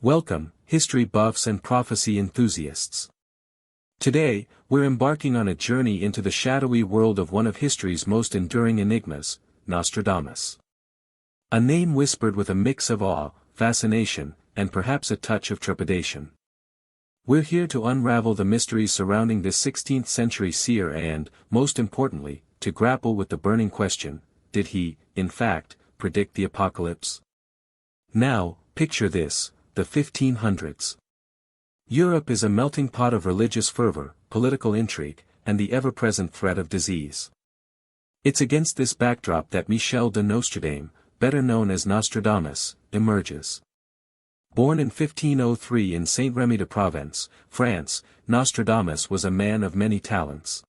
Welcome, history buffs and prophecy enthusiasts. Today, we're embarking on a journey into the shadowy world of one of history's most enduring enigmas, Nostradamus. A name whispered with a mix of awe, fascination, and perhaps a touch of trepidation. We're here to unravel the mysteries surrounding this 16th century seer and, most importantly, to grapple with the burning question, did he, in fact, predict the apocalypse? Now, picture this. The 1500s. Europe is a melting pot of religious fervor, political intrigue, and the ever-present threat of disease. It's against this backdrop that Michel de Nostradamus, better known as Nostradamus, emerges. Born in 1503 in Saint-Rémy de Provence, France, Nostradamus was a man of many talents.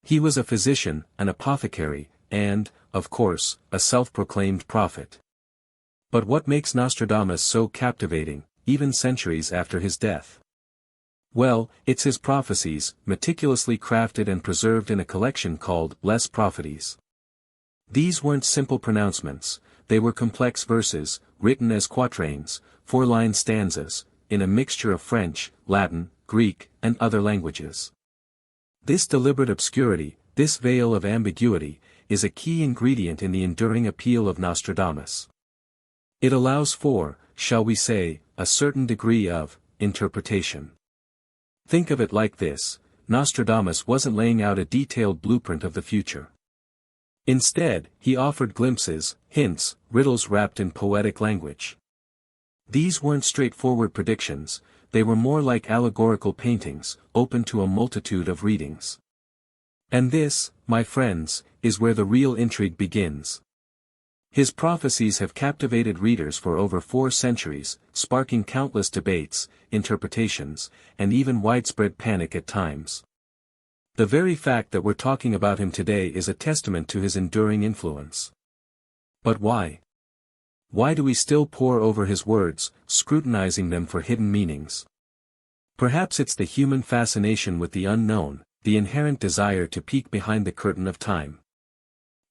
He was a physician, an apothecary, and, of course, a self-proclaimed prophet. But what makes Nostradamus so captivating, even centuries after his death? Well, it's his prophecies, meticulously crafted and preserved in a collection called Les Prophecies. These weren't simple pronouncements, they were complex verses, written as quatrains, four-line stanzas, in a mixture of French, Latin, Greek, and other languages. This deliberate obscurity, this veil of ambiguity, is a key ingredient in the enduring appeal of Nostradamus. It allows for, shall we say, a certain degree of interpretation. Think of it like this: Nostradamus wasn't laying out a detailed blueprint of the future. Instead, he offered glimpses, hints, riddles wrapped in poetic language. These weren't straightforward predictions, they were more like allegorical paintings, open to a multitude of readings. And this, my friends, is where the real intrigue begins. His prophecies have captivated readers for over 4 centuries, sparking countless debates, interpretations, and even widespread panic at times. The very fact that we're talking about him today is a testament to his enduring influence. But why? Why do we still pore over his words, scrutinizing them for hidden meanings? Perhaps it's the human fascination with the unknown, the inherent desire to peek behind the curtain of time.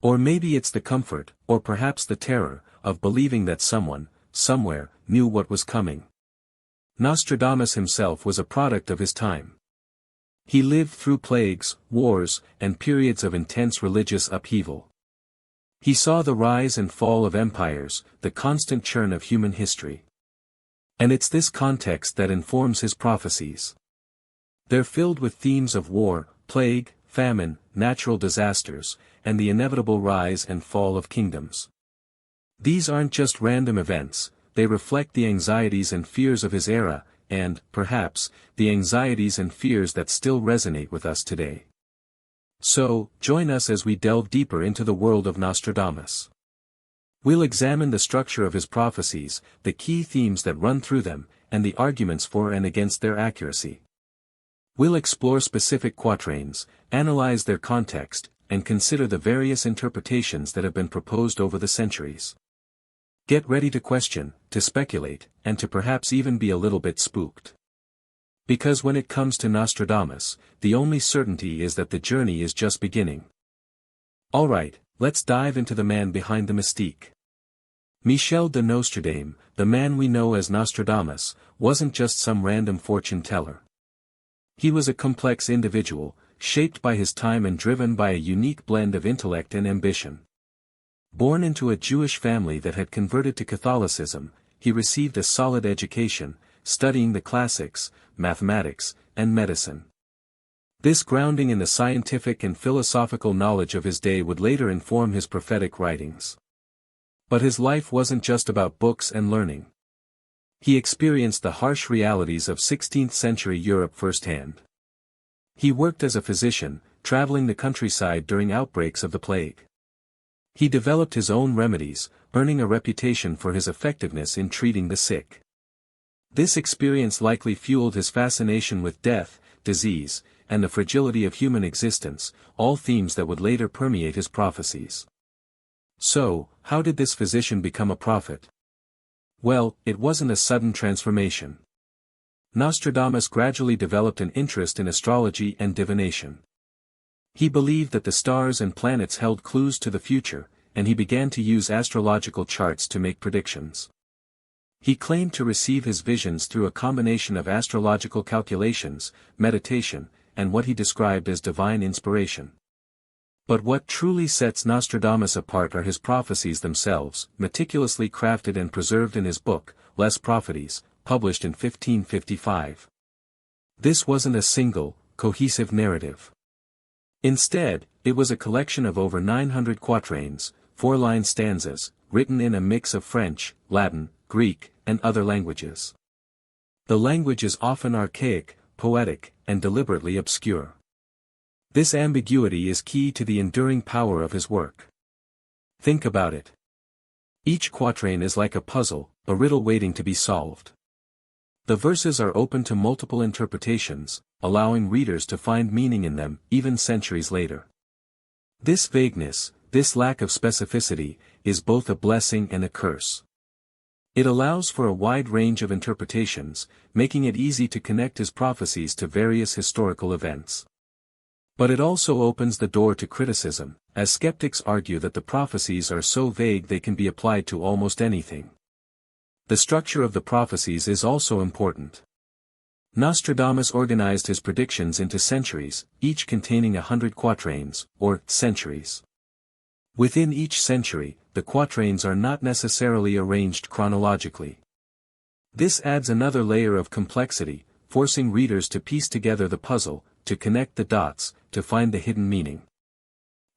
Or maybe it's the comfort, or perhaps the terror, of believing that someone, somewhere, knew what was coming. Nostradamus himself was a product of his time. He lived through plagues, wars, and periods of intense religious upheaval. He saw the rise and fall of empires, the constant churn of human history. And it's this context that informs his prophecies. They're filled with themes of war, plague, famine, natural disasters, and the inevitable rise and fall of kingdoms. These aren't just random events, they reflect the anxieties and fears of his era, and, perhaps, the anxieties and fears that still resonate with us today. So, join us as we delve deeper into the world of Nostradamus. We'll examine the structure of his prophecies, the key themes that run through them, and the arguments for and against their accuracy. We'll explore specific quatrains, analyze their context, and consider the various interpretations that have been proposed over the centuries. Get ready to question, to speculate, and to perhaps even be a little bit spooked. Because when it comes to Nostradamus, the only certainty is that the journey is just beginning. Alright, let's dive into the man behind the mystique. Michel de Nostradamus, the man we know as Nostradamus, wasn't just some random fortune teller. He was a complex individual, shaped by his time and driven by a unique blend of intellect and ambition. Born into a Jewish family that had converted to Catholicism, he received a solid education, studying the classics, mathematics, and medicine. This grounding in the scientific and philosophical knowledge of his day would later inform his prophetic writings. But his life wasn't just about books and learning. He experienced the harsh realities of 16th century Europe firsthand. He worked as a physician, traveling the countryside during outbreaks of the plague. He developed his own remedies, earning a reputation for his effectiveness in treating the sick. This experience likely fueled his fascination with death, disease, and the fragility of human existence, all themes that would later permeate his prophecies. So, how did this physician become a prophet? Well, it wasn't a sudden transformation. Nostradamus gradually developed an interest in astrology and divination. He believed that the stars and planets held clues to the future, and he began to use astrological charts to make predictions. He claimed to receive his visions through a combination of astrological calculations, meditation, and what he described as divine inspiration. But what truly sets Nostradamus apart are his prophecies themselves, meticulously crafted and preserved in his book, Les Prophecies, published in 1555. This wasn't a single, cohesive narrative. Instead, it was a collection of over 900 quatrains, 4-line stanzas, written in a mix of French, Latin, Greek, and other languages. The language is often archaic, poetic, and deliberately obscure. This ambiguity is key to the enduring power of his work. Think about it. Each quatrain is like a puzzle, a riddle waiting to be solved. The verses are open to multiple interpretations, allowing readers to find meaning in them, even centuries later. This vagueness, this lack of specificity, is both a blessing and a curse. It allows for a wide range of interpretations, making it easy to connect his prophecies to various historical events. But it also opens the door to criticism, as skeptics argue that the prophecies are so vague they can be applied to almost anything. The structure of the prophecies is also important. Nostradamus organized his predictions into centuries, each containing 100 quatrains, or centuries. Within each century, the quatrains are not necessarily arranged chronologically. This adds another layer of complexity, forcing readers to piece together the puzzle, to connect the dots, to find the hidden meaning.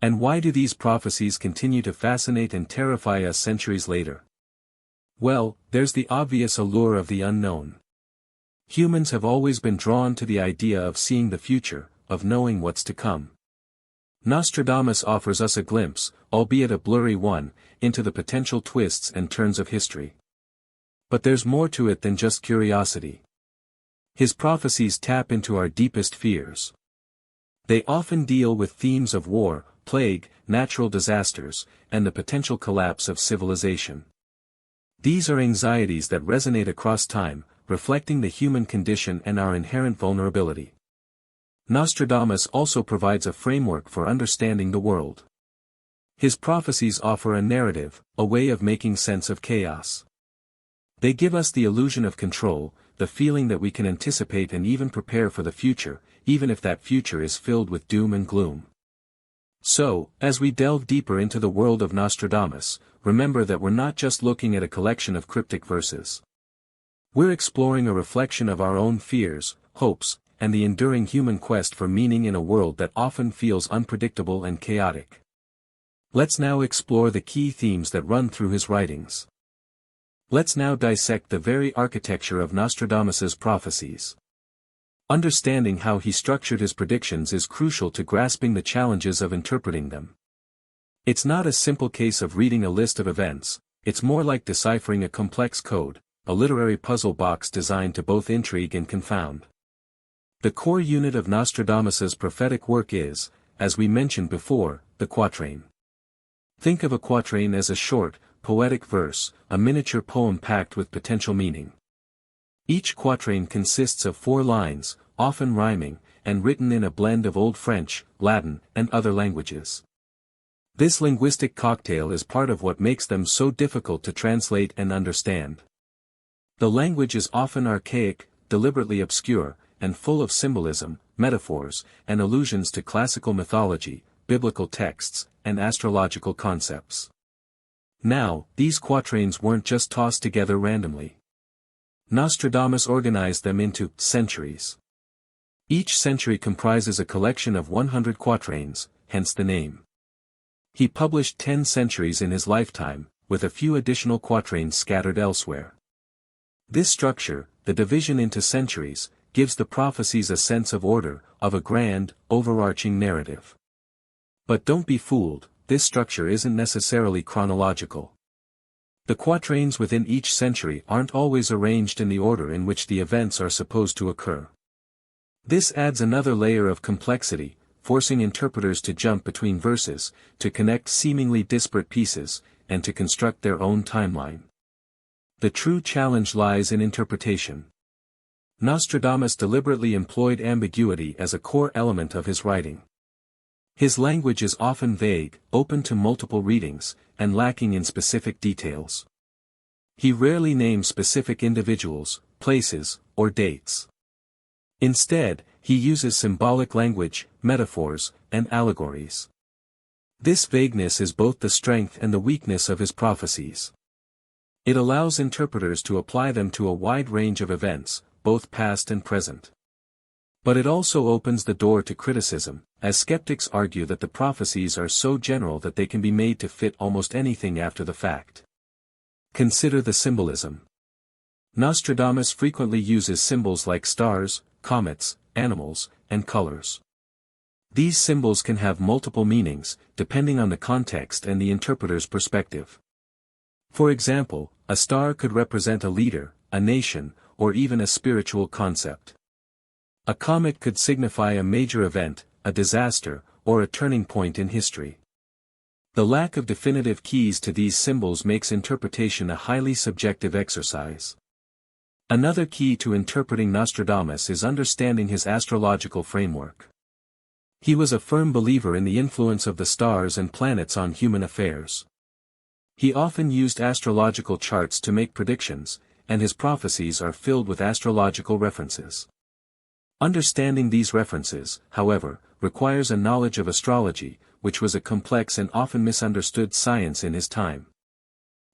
And why do these prophecies continue to fascinate and terrify us centuries later? Well, there's the obvious allure of the unknown. Humans have always been drawn to the idea of seeing the future, of knowing what's to come. Nostradamus offers us a glimpse, albeit a blurry one, into the potential twists and turns of history. But there's more to it than just curiosity. His prophecies tap into our deepest fears. They often deal with themes of war, plague, natural disasters, and the potential collapse of civilization. These are anxieties that resonate across time, reflecting the human condition and our inherent vulnerability. Nostradamus also provides a framework for understanding the world. His prophecies offer a narrative, a way of making sense of chaos. They give us the illusion of control, the feeling that we can anticipate and even prepare for the future, even if that future is filled with doom and gloom. So, as we delve deeper into the world of Nostradamus, remember that we're not just looking at a collection of cryptic verses. We're exploring a reflection of our own fears, hopes, and the enduring human quest for meaning in a world that often feels unpredictable and chaotic. Let's now explore the key themes that run through his writings. Let's now dissect the very architecture of Nostradamus's prophecies. Understanding how he structured his predictions is crucial to grasping the challenges of interpreting them. It's not a simple case of reading a list of events, it's more like deciphering a complex code, a literary puzzle box designed to both intrigue and confound. The core unit of Nostradamus's prophetic work is, as we mentioned before, the quatrain. Think of a quatrain as a short, poetic verse, a miniature poem packed with potential meaning. Each quatrain consists of 4 lines, often rhyming, and written in a blend of Old French, Latin, and other languages. This linguistic cocktail is part of what makes them so difficult to translate and understand. The language is often archaic, deliberately obscure, and full of symbolism, metaphors, and allusions to classical mythology, biblical texts, and astrological concepts. Now, these quatrains weren't just tossed together randomly. Nostradamus organized them into centuries. Each century comprises a collection of 100 quatrains, hence the name. He published 10 centuries in his lifetime, with a few additional quatrains scattered elsewhere. This structure, the division into centuries, gives the prophecies a sense of order, of a grand, overarching narrative. But don't be fooled, this structure isn't necessarily chronological. The quatrains within each century aren't always arranged in the order in which the events are supposed to occur. This adds another layer of complexity, forcing interpreters to jump between verses, to connect seemingly disparate pieces, and to construct their own timeline. The true challenge lies in interpretation. Nostradamus deliberately employed ambiguity as a core element of his writing. His language is often vague, open to multiple readings, and lacking in specific details. He rarely names specific individuals, places, or dates. Instead, he uses symbolic language, metaphors, and allegories. This vagueness is both the strength and the weakness of his prophecies. It allows interpreters to apply them to a wide range of events, both past and present. But it also opens the door to criticism, as skeptics argue that the prophecies are so general that they can be made to fit almost anything after the fact. Consider the symbolism. Nostradamus frequently uses symbols like stars, comets, animals, and colors. These symbols can have multiple meanings, depending on the context and the interpreter's perspective. For example, a star could represent a leader, a nation, or even a spiritual concept. A comet could signify a major event, a disaster, or a turning point in history. The lack of definitive keys to these symbols makes interpretation a highly subjective exercise. Another key to interpreting Nostradamus is understanding his astrological framework. He was a firm believer in the influence of the stars and planets on human affairs. He often used astrological charts to make predictions, and his prophecies are filled with astrological references. Understanding these references, however, requires a knowledge of astrology, which was a complex and often misunderstood science in his time.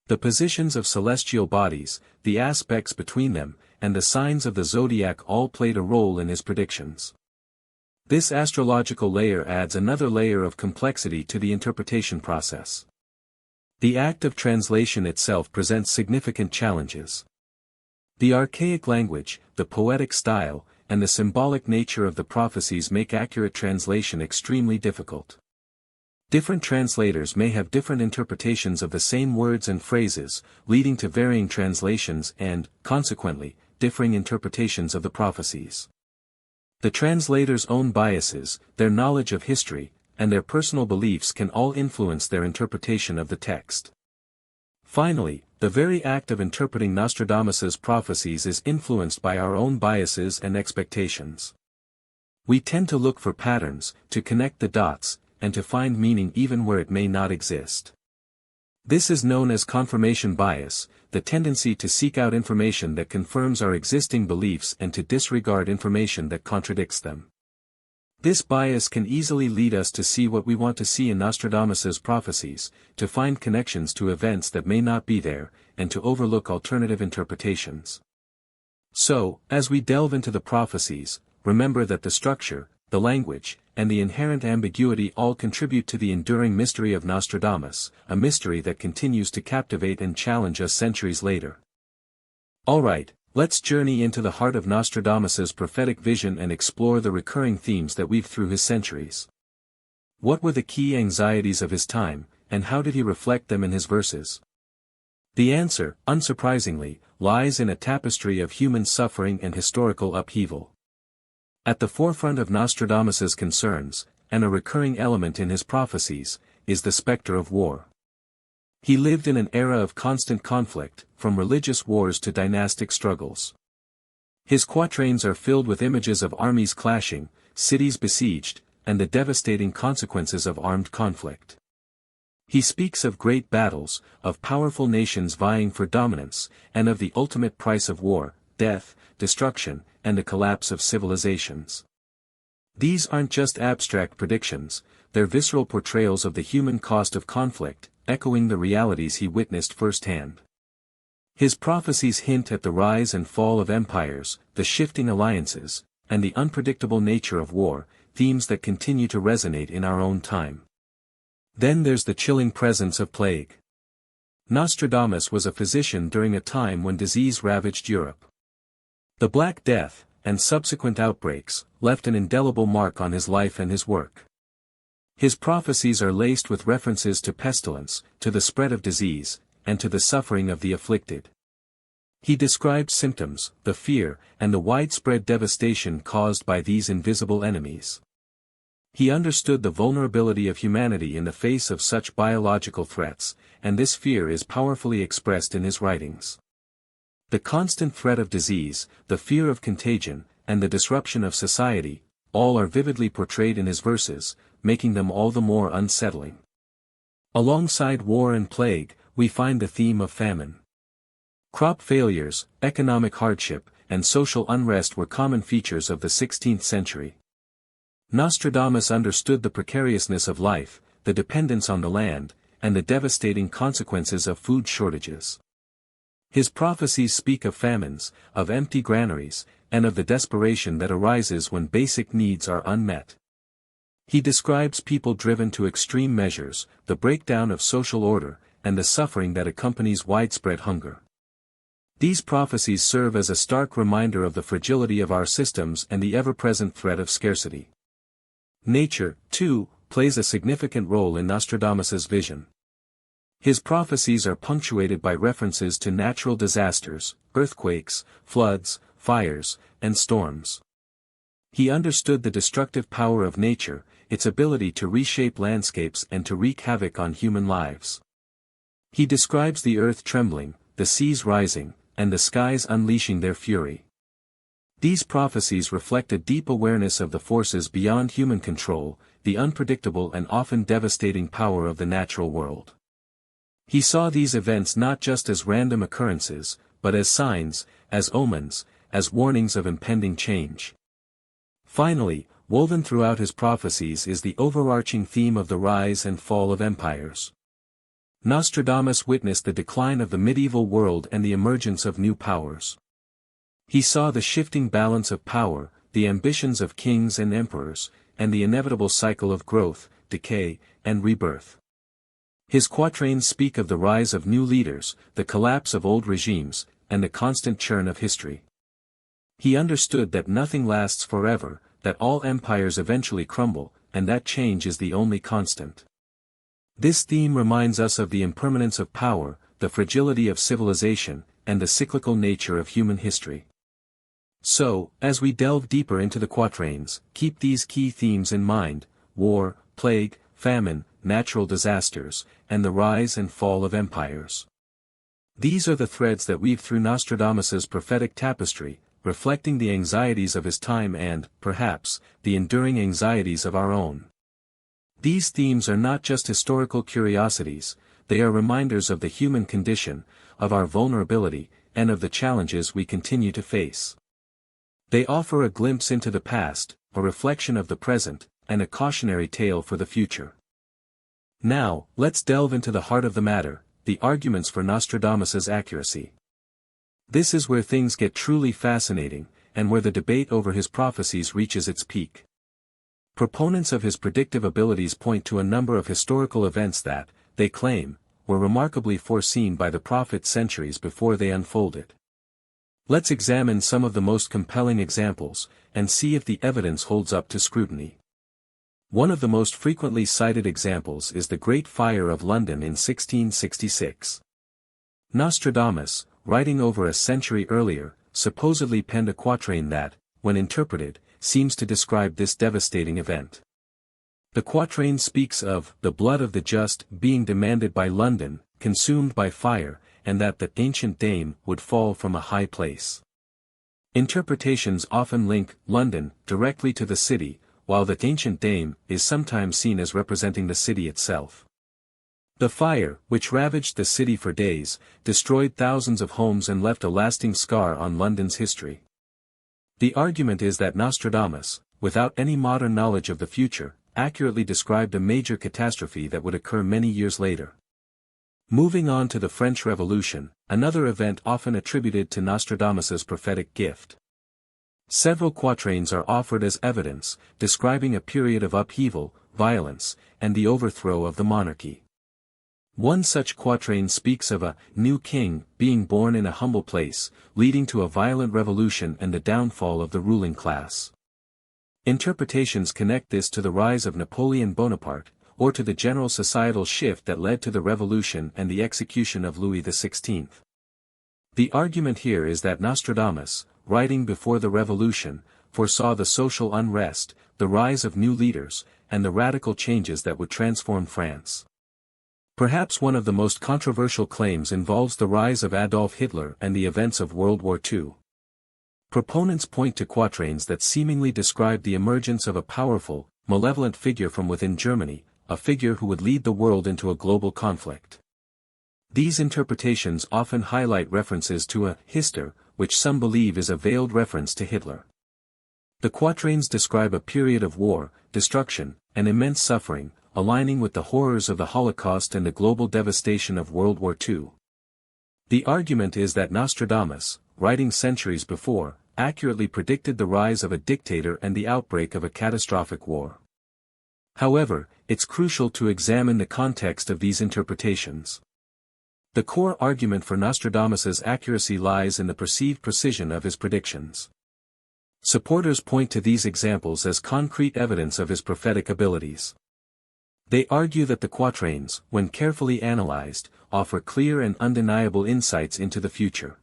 The positions of celestial bodies, the aspects between them, and the signs of the zodiac all played a role in his predictions. This astrological layer adds another layer of complexity to the interpretation process. The act of translation itself presents significant challenges. The archaic language, the poetic style, and the symbolic nature of the prophecies make accurate translation extremely difficult. Different translators may have different interpretations of the same words and phrases, leading to varying translations and, consequently, differing interpretations of the prophecies. The translator's own biases, their knowledge of history, and their personal beliefs can all influence their interpretation of the text. Finally, the very act of interpreting Nostradamus's prophecies is influenced by our own biases and expectations. We tend to look for patterns, to connect the dots, and to find meaning even where it may not exist. This is known as confirmation bias, the tendency to seek out information that confirms our existing beliefs and to disregard information that contradicts them. This bias can easily lead us to see what we want to see in Nostradamus's prophecies, to find connections to events that may not be there, and to overlook alternative interpretations. So, as we delve into the prophecies, remember that the structure, the language, and the inherent ambiguity all contribute to the enduring mystery of Nostradamus, a mystery that continues to captivate and challenge us centuries later. Alright, let's journey into the heart of Nostradamus's prophetic vision and explore the recurring themes that weave through his centuries. What were the key anxieties of his time, and how did he reflect them in his verses? The answer, unsurprisingly, lies in a tapestry of human suffering and historical upheaval. At the forefront of Nostradamus's concerns, and a recurring element in his prophecies, is the specter of war. He lived in an era of constant conflict, from religious wars to dynastic struggles. His quatrains are filled with images of armies clashing, cities besieged, and the devastating consequences of armed conflict. He speaks of great battles, of powerful nations vying for dominance, and of the ultimate price of war, death, destruction, and the collapse of civilizations. These aren't just abstract predictions, they're visceral portrayals of the human cost of conflict, echoing the realities he witnessed firsthand. His prophecies hint at the rise and fall of empires, the shifting alliances, and the unpredictable nature of war, themes that continue to resonate in our own time. Then there's the chilling presence of plague. Nostradamus was a physician during a time when disease ravaged Europe. The Black Death, and subsequent outbreaks, left an indelible mark on his life and his work. His prophecies are laced with references to pestilence, to the spread of disease, and to the suffering of the afflicted. He described symptoms, the fear, and the widespread devastation caused by these invisible enemies. He understood the vulnerability of humanity in the face of such biological threats, and this fear is powerfully expressed in his writings. The constant threat of disease, the fear of contagion, and the disruption of society, all are vividly portrayed in his verses, making them all the more unsettling. Alongside war and plague, we find the theme of famine. Crop failures, economic hardship, and social unrest were common features of the 16th century. Nostradamus understood the precariousness of life, the dependence on the land, and the devastating consequences of food shortages. His prophecies speak of famines, of empty granaries, and of the desperation that arises when basic needs are unmet. He describes people driven to extreme measures, the breakdown of social order, and the suffering that accompanies widespread hunger. These prophecies serve as a stark reminder of the fragility of our systems and the ever-present threat of scarcity. Nature, too, plays a significant role in Nostradamus's vision. His prophecies are punctuated by references to natural disasters, earthquakes, floods, fires, and storms. He understood the destructive power of nature, its ability to reshape landscapes and to wreak havoc on human lives. He describes the earth trembling, the seas rising, and the skies unleashing their fury. These prophecies reflect a deep awareness of the forces beyond human control, the unpredictable and often devastating power of the natural world. He saw these events not just as random occurrences, but as signs, as omens, as warnings of impending change. Finally, woven throughout his prophecies is the overarching theme of the rise and fall of empires. Nostradamus witnessed the decline of the medieval world and the emergence of new powers. He saw the shifting balance of power, the ambitions of kings and emperors, and the inevitable cycle of growth, decay, and rebirth. His quatrains speak of the rise of new leaders, the collapse of old regimes, and the constant churn of history. He understood that nothing lasts forever, that all empires eventually crumble, and that change is the only constant. This theme reminds us of the impermanence of power, the fragility of civilization, and the cyclical nature of human history. So, as we delve deeper into the quatrains, keep these key themes in mind: war, plague, famine, natural disasters, and the rise and fall of empires. These are the threads that weave through Nostradamus's prophetic tapestry, reflecting the anxieties of his time and, perhaps, the enduring anxieties of our own. These themes are not just historical curiosities, they are reminders of the human condition, of our vulnerability, and of the challenges we continue to face. They offer a glimpse into the past, a reflection of the present, and a cautionary tale for the future. Now, let's delve into the heart of the matter, the arguments for Nostradamus's accuracy. This is where things get truly fascinating, and where the debate over his prophecies reaches its peak. Proponents of his predictive abilities point to a number of historical events that, they claim, were remarkably foreseen by the prophet centuries before they unfolded. Let's examine some of the most compelling examples, and see if the evidence holds up to scrutiny. One of the most frequently cited examples is the Great Fire of London in 1666. Nostradamus, writing over a century earlier, supposedly penned a quatrain that, when interpreted, seems to describe this devastating event. The quatrain speaks of the blood of the just being demanded by London, consumed by fire, and that the ancient dame would fall from a high place. Interpretations often link London directly to the city, while the ancient dame is sometimes seen as representing the city itself. The fire, which ravaged the city for days, destroyed thousands of homes and left a lasting scar on London's history. The argument is that Nostradamus, without any modern knowledge of the future, accurately described a major catastrophe that would occur many years later. Moving on to the French Revolution, another event often attributed to Nostradamus's prophetic gift. Several quatrains are offered as evidence, describing a period of upheaval, violence, and the overthrow of the monarchy. One such quatrain speaks of a new king being born in a humble place, leading to a violent revolution and the downfall of the ruling class. Interpretations connect this to the rise of Napoleon Bonaparte, or to the general societal shift that led to the revolution and the execution of Louis XVI. The argument here is that Nostradamus, writing before the revolution, foresaw the social unrest, the rise of new leaders, and the radical changes that would transform France. Perhaps one of the most controversial claims involves the rise of Adolf Hitler and the events of World War II. Proponents point to quatrains that seemingly describe the emergence of a powerful, malevolent figure from within Germany, a figure who would lead the world into a global conflict. These interpretations often highlight references to a history, which some believe is a veiled reference to Hitler. The quatrains describe a period of war, destruction, and immense suffering, aligning with the horrors of the Holocaust and the global devastation of World War II. The argument is that Nostradamus, writing centuries before, accurately predicted the rise of a dictator and the outbreak of a catastrophic war. However, it's crucial to examine the context of these interpretations. The core argument for Nostradamus's accuracy lies in the perceived precision of his predictions. Supporters point to these examples as concrete evidence of his prophetic abilities. They argue that the quatrains, when carefully analyzed, offer clear and undeniable insights into the future.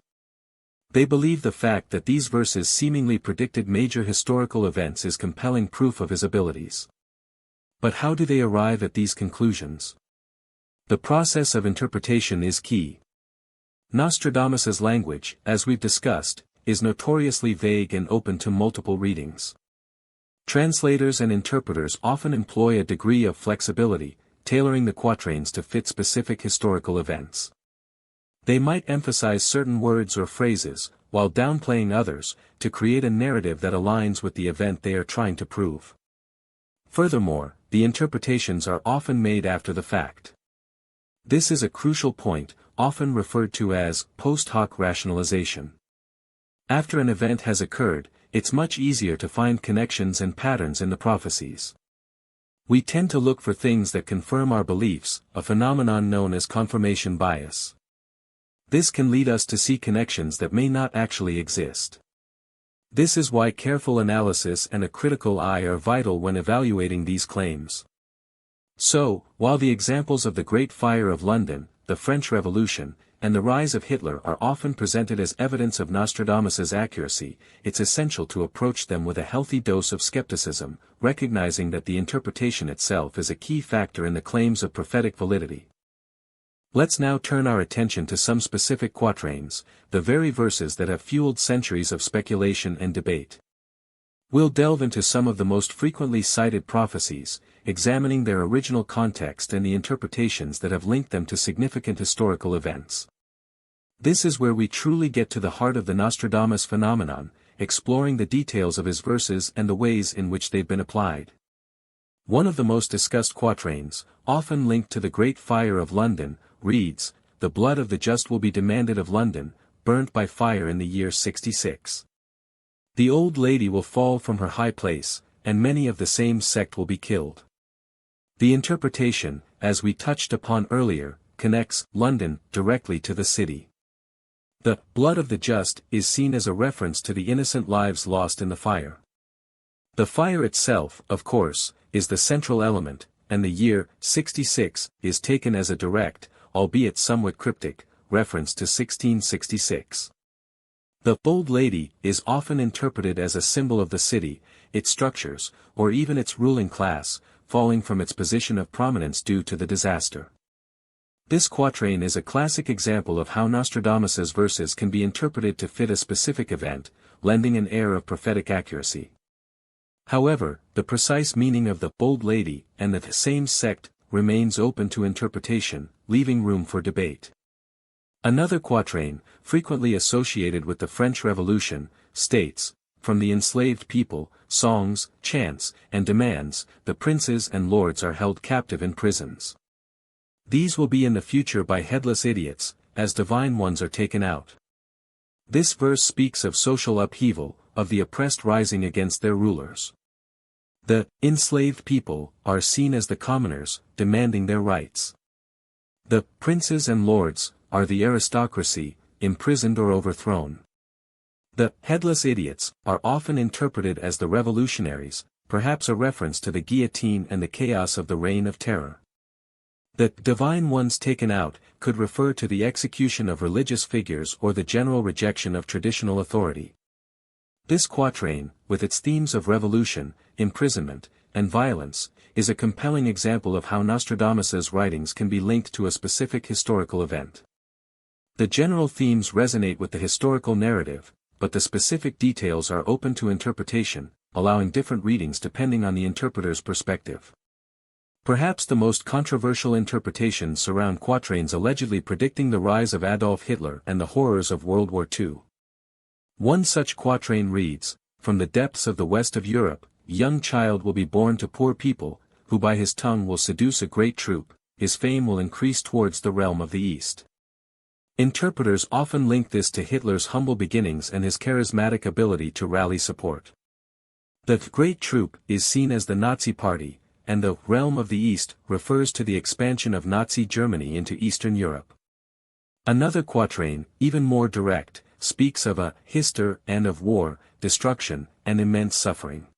They believe the fact that these verses seemingly predicted major historical events is compelling proof of his abilities. But how do they arrive at these conclusions? The process of interpretation is key. Nostradamus's language, as we've discussed, is notoriously vague and open to multiple readings. Translators and interpreters often employ a degree of flexibility, tailoring the quatrains to fit specific historical events. They might emphasize certain words or phrases, while downplaying others, to create a narrative that aligns with the event they are trying to prove. Furthermore, the interpretations are often made after the fact. This is a crucial point, often referred to as post hoc rationalization. After an event has occurred, it's much easier to find connections and patterns in the prophecies. We tend to look for things that confirm our beliefs, a phenomenon known as confirmation bias. This can lead us to see connections that may not actually exist. This is why careful analysis and a critical eye are vital when evaluating these claims. So, while the examples of the Great Fire of London, the French Revolution, and the rise of Hitler are often presented as evidence of Nostradamus's accuracy, it's essential to approach them with a healthy dose of skepticism, recognizing that the interpretation itself is a key factor in the claims of prophetic validity. Let's now turn our attention to some specific quatrains, the very verses that have fueled centuries of speculation and debate. We'll delve into some of the most frequently cited prophecies, examining their original context and the interpretations that have linked them to significant historical events. This is where we truly get to the heart of the Nostradamus phenomenon, exploring the details of his verses and the ways in which they've been applied. One of the most discussed quatrains, often linked to the Great Fire of London, reads, "The blood of the just will be demanded of London, burnt by fire in the year 66. The old lady will fall from her high place, and many of the same sect will be killed." The interpretation, as we touched upon earlier, connects London directly to the city. The blood of the just is seen as a reference to the innocent lives lost in the fire. The fire itself, of course, is the central element, and the year 66 is taken as a direct, albeit somewhat cryptic, reference to 1666. The old lady is often interpreted as a symbol of the city, its structures, or even its ruling class, falling from its position of prominence due to the disaster. This quatrain is a classic example of how Nostradamus's verses can be interpreted to fit a specific event, lending an air of prophetic accuracy. However, the precise meaning of the old lady and the same sect remains open to interpretation, leaving room for debate. Another quatrain, frequently associated with the French Revolution, states, "From the enslaved people, songs, chants, and demands, the princes and lords are held captive in prisons. These will be in the future by headless idiots, as divine ones are taken out." This verse speaks of social upheaval, of the oppressed rising against their rulers. The enslaved people are seen as the commoners, demanding their rights. The princes and lords are the aristocracy, imprisoned or overthrown. The headless idiots are often interpreted as the revolutionaries, perhaps a reference to the guillotine and the chaos of the Reign of Terror. The divine ones taken out could refer to the execution of religious figures or the general rejection of traditional authority. This quatrain, with its themes of revolution, imprisonment, and violence, is a compelling example of how Nostradamus's writings can be linked to a specific historical event. The general themes resonate with the historical narrative, but the specific details are open to interpretation, allowing different readings depending on the interpreter's perspective. Perhaps the most controversial interpretations surround quatrains allegedly predicting the rise of Adolf Hitler and the horrors of World War II. One such quatrain reads, "From the depths of the west of Europe, a young child will be born to poor people, who by his tongue will seduce a great troop, his fame will increase towards the realm of the east." Interpreters often link this to Hitler's humble beginnings and his charismatic ability to rally support. The great troop is seen as the Nazi Party, and the realm of the East refers to the expansion of Nazi Germany into Eastern Europe. Another quatrain, even more direct, speaks of a hister and of war, destruction, and immense suffering.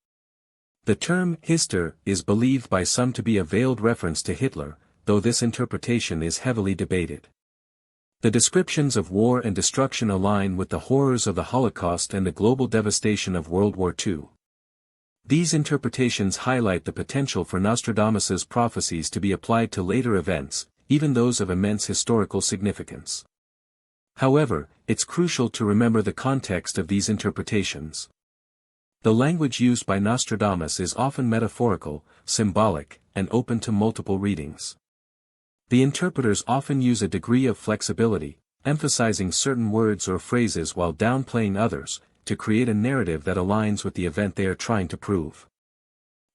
The term hister is believed by some to be a veiled reference to Hitler, though this interpretation is heavily debated. The descriptions of war and destruction align with the horrors of the Holocaust and the global devastation of World War II. These interpretations highlight the potential for Nostradamus's prophecies to be applied to later events, even those of immense historical significance. However, it's crucial to remember the context of these interpretations. The language used by Nostradamus is often metaphorical, symbolic, and open to multiple readings. The interpreters often use a degree of flexibility, emphasizing certain words or phrases while downplaying others, to create a narrative that aligns with the event they are trying to prove.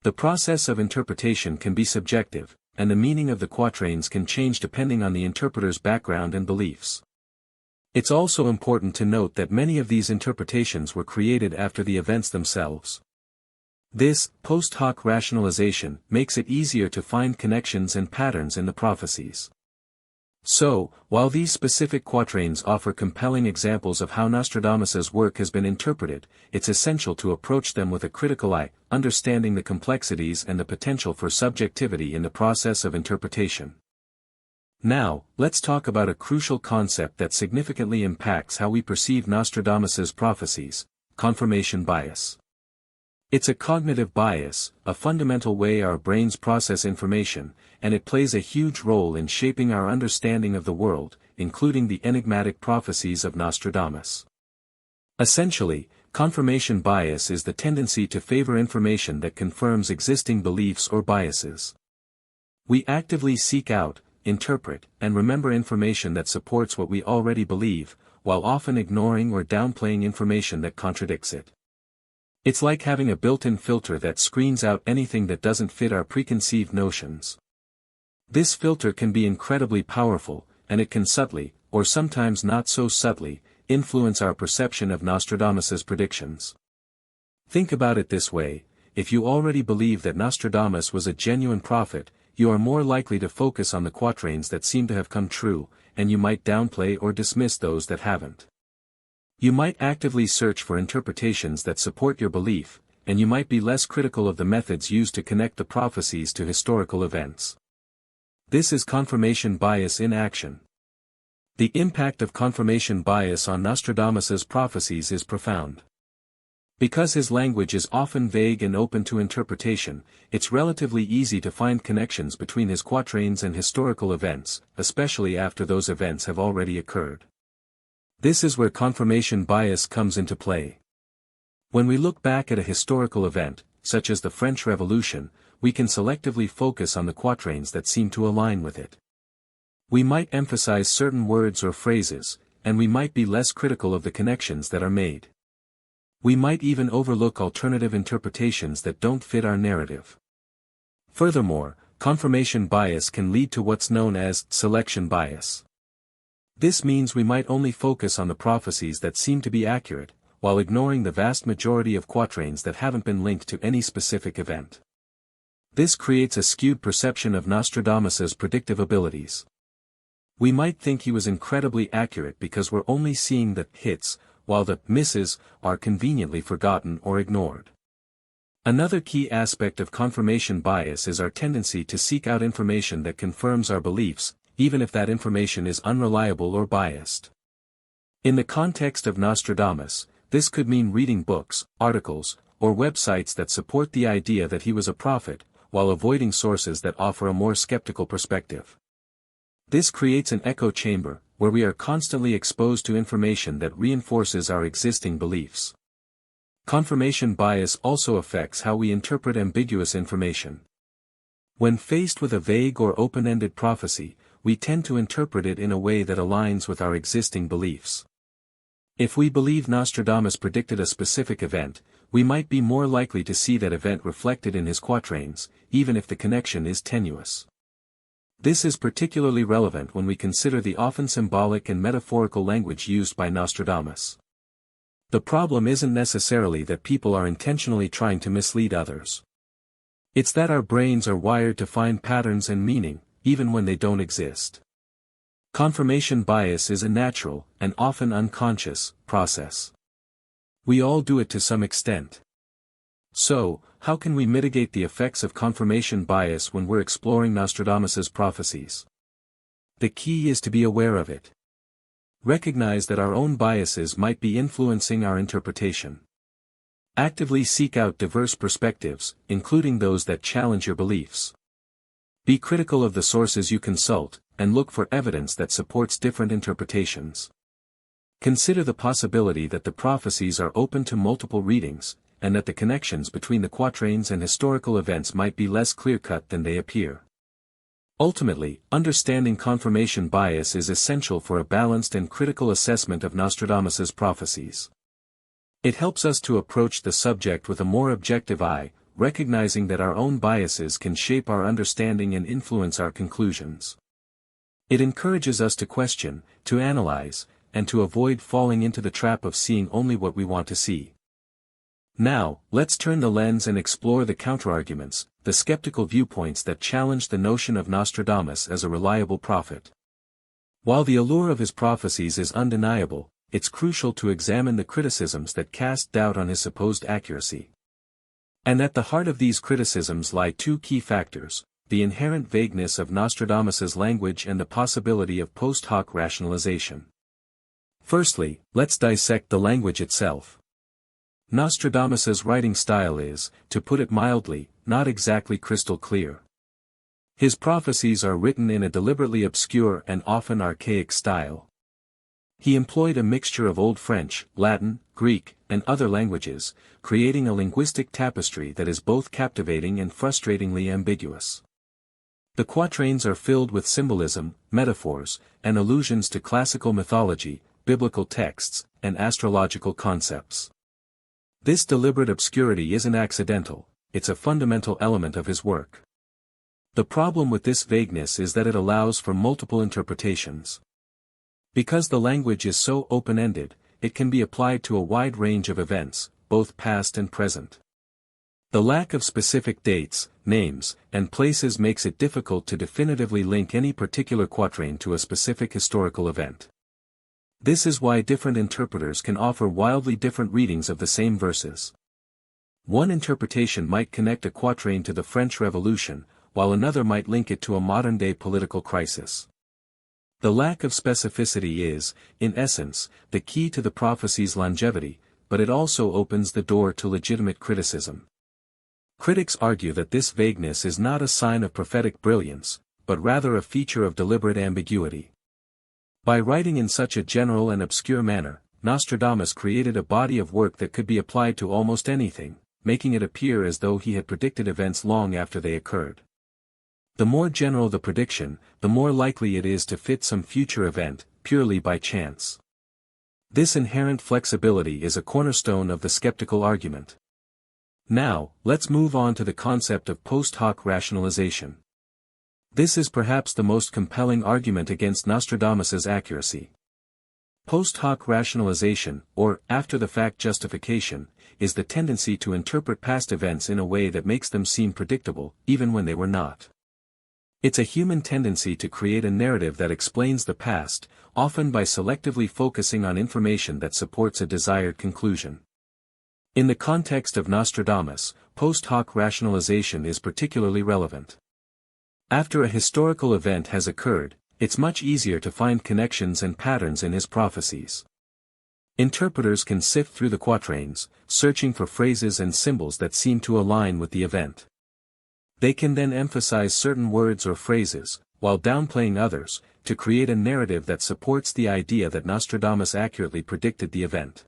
The process of interpretation can be subjective, and the meaning of the quatrains can change depending on the interpreter's background and beliefs. It's also important to note that many of these interpretations were created after the events themselves. This post hoc rationalization makes it easier to find connections and patterns in the prophecies. So, while these specific quatrains offer compelling examples of how Nostradamus's work has been interpreted, it's essential to approach them with a critical eye, understanding the complexities and the potential for subjectivity in the process of interpretation. Now, let's talk about a crucial concept that significantly impacts how we perceive Nostradamus's prophecies: confirmation bias. It's a cognitive bias, a fundamental way our brains process information, and it plays a huge role in shaping our understanding of the world, including the enigmatic prophecies of Nostradamus. Essentially, confirmation bias is the tendency to favor information that confirms existing beliefs or biases. We actively seek out, interpret, and remember information that supports what we already believe, while often ignoring or downplaying information that contradicts it. It's like having a built-in filter that screens out anything that doesn't fit our preconceived notions. This filter can be incredibly powerful, and it can subtly, or sometimes not so subtly, influence our perception of Nostradamus's predictions. Think about it this way: if you already believe that Nostradamus was a genuine prophet, you are more likely to focus on the quatrains that seem to have come true, and you might downplay or dismiss those that haven't. You might actively search for interpretations that support your belief, and you might be less critical of the methods used to connect the prophecies to historical events. This is confirmation bias in action. The impact of confirmation bias on Nostradamus's prophecies is profound. Because his language is often vague and open to interpretation, it's relatively easy to find connections between his quatrains and historical events, especially after those events have already occurred. This is where confirmation bias comes into play. When we look back at a historical event, such as the French Revolution, we can selectively focus on the quatrains that seem to align with it. We might emphasize certain words or phrases, and we might be less critical of the connections that are made. We might even overlook alternative interpretations that don't fit our narrative. Furthermore, confirmation bias can lead to what's known as selection bias. This means we might only focus on the prophecies that seem to be accurate, while ignoring the vast majority of quatrains that haven't been linked to any specific event. This creates a skewed perception of Nostradamus's predictive abilities. We might think he was incredibly accurate because we're only seeing the hits, while the misses are conveniently forgotten or ignored. Another key aspect of confirmation bias is our tendency to seek out information that confirms our beliefs, even if that information is unreliable or biased. In the context of Nostradamus, this could mean reading books, articles, or websites that support the idea that he was a prophet, while avoiding sources that offer a more skeptical perspective. This creates an echo chamber, where we are constantly exposed to information that reinforces our existing beliefs. Confirmation bias also affects how we interpret ambiguous information. When faced with a vague or open-ended prophecy, we tend to interpret it in a way that aligns with our existing beliefs. If we believe Nostradamus predicted a specific event, we might be more likely to see that event reflected in his quatrains, even if the connection is tenuous. This is particularly relevant when we consider the often symbolic and metaphorical language used by Nostradamus. The problem isn't necessarily that people are intentionally trying to mislead others. It's that our brains are wired to find patterns and meaning, even when they don't exist. Confirmation bias is a natural, and often unconscious, process. We all do it to some extent. So, how can we mitigate the effects of confirmation bias when we're exploring Nostradamus's prophecies? The key is to be aware of it. Recognize that our own biases might be influencing our interpretation. Actively seek out diverse perspectives, including those that challenge your beliefs. Be critical of the sources you consult, and look for evidence that supports different interpretations. Consider the possibility that the prophecies are open to multiple readings, and that the connections between the quatrains and historical events might be less clear-cut than they appear. Ultimately, understanding confirmation bias is essential for a balanced and critical assessment of Nostradamus's prophecies. It helps us to approach the subject with a more objective eye, recognizing that our own biases can shape our understanding and influence our conclusions. It encourages us to question, to analyze, and to avoid falling into the trap of seeing only what we want to see. Now, let's turn the lens and explore the counterarguments, the skeptical viewpoints that challenge the notion of Nostradamus as a reliable prophet. While the allure of his prophecies is undeniable, it's crucial to examine the criticisms that cast doubt on his supposed accuracy. And at the heart of these criticisms lie two key factors: the inherent vagueness of Nostradamus's language and the possibility of post hoc rationalization. Firstly, let's dissect the language itself. Nostradamus's writing style is, to put it mildly, not exactly crystal clear. His prophecies are written in a deliberately obscure and often archaic style. He employed a mixture of Old French, Latin, Greek, and other languages, creating a linguistic tapestry that is both captivating and frustratingly ambiguous. The quatrains are filled with symbolism, metaphors, and allusions to classical mythology, biblical texts, and astrological concepts. This deliberate obscurity isn't accidental, it's a fundamental element of his work. The problem with this vagueness is that it allows for multiple interpretations. Because the language is so open-ended, it can be applied to a wide range of events, both past and present. The lack of specific dates, names, and places makes it difficult to definitively link any particular quatrain to a specific historical event. This is why different interpreters can offer wildly different readings of the same verses. One interpretation might connect a quatrain to the French Revolution, while another might link it to a modern-day political crisis. The lack of specificity is, in essence, the key to the prophecy's longevity, but it also opens the door to legitimate criticism. Critics argue that this vagueness is not a sign of prophetic brilliance, but rather a feature of deliberate ambiguity. By writing in such a general and obscure manner, Nostradamus created a body of work that could be applied to almost anything, making it appear as though he had predicted events long after they occurred. The more general the prediction, the more likely it is to fit some future event, purely by chance. This inherent flexibility is a cornerstone of the skeptical argument. Now, let's move on to the concept of post hoc rationalization. This is perhaps the most compelling argument against Nostradamus's accuracy. Post hoc rationalization, or after-the-fact justification, is the tendency to interpret past events in a way that makes them seem predictable, even when they were not. It's a human tendency to create a narrative that explains the past, often by selectively focusing on information that supports a desired conclusion. In the context of Nostradamus, post hoc rationalization is particularly relevant. After a historical event has occurred, it's much easier to find connections and patterns in his prophecies. Interpreters can sift through the quatrains, searching for phrases and symbols that seem to align with the event. They can then emphasize certain words or phrases, while downplaying others, to create a narrative that supports the idea that Nostradamus accurately predicted the event.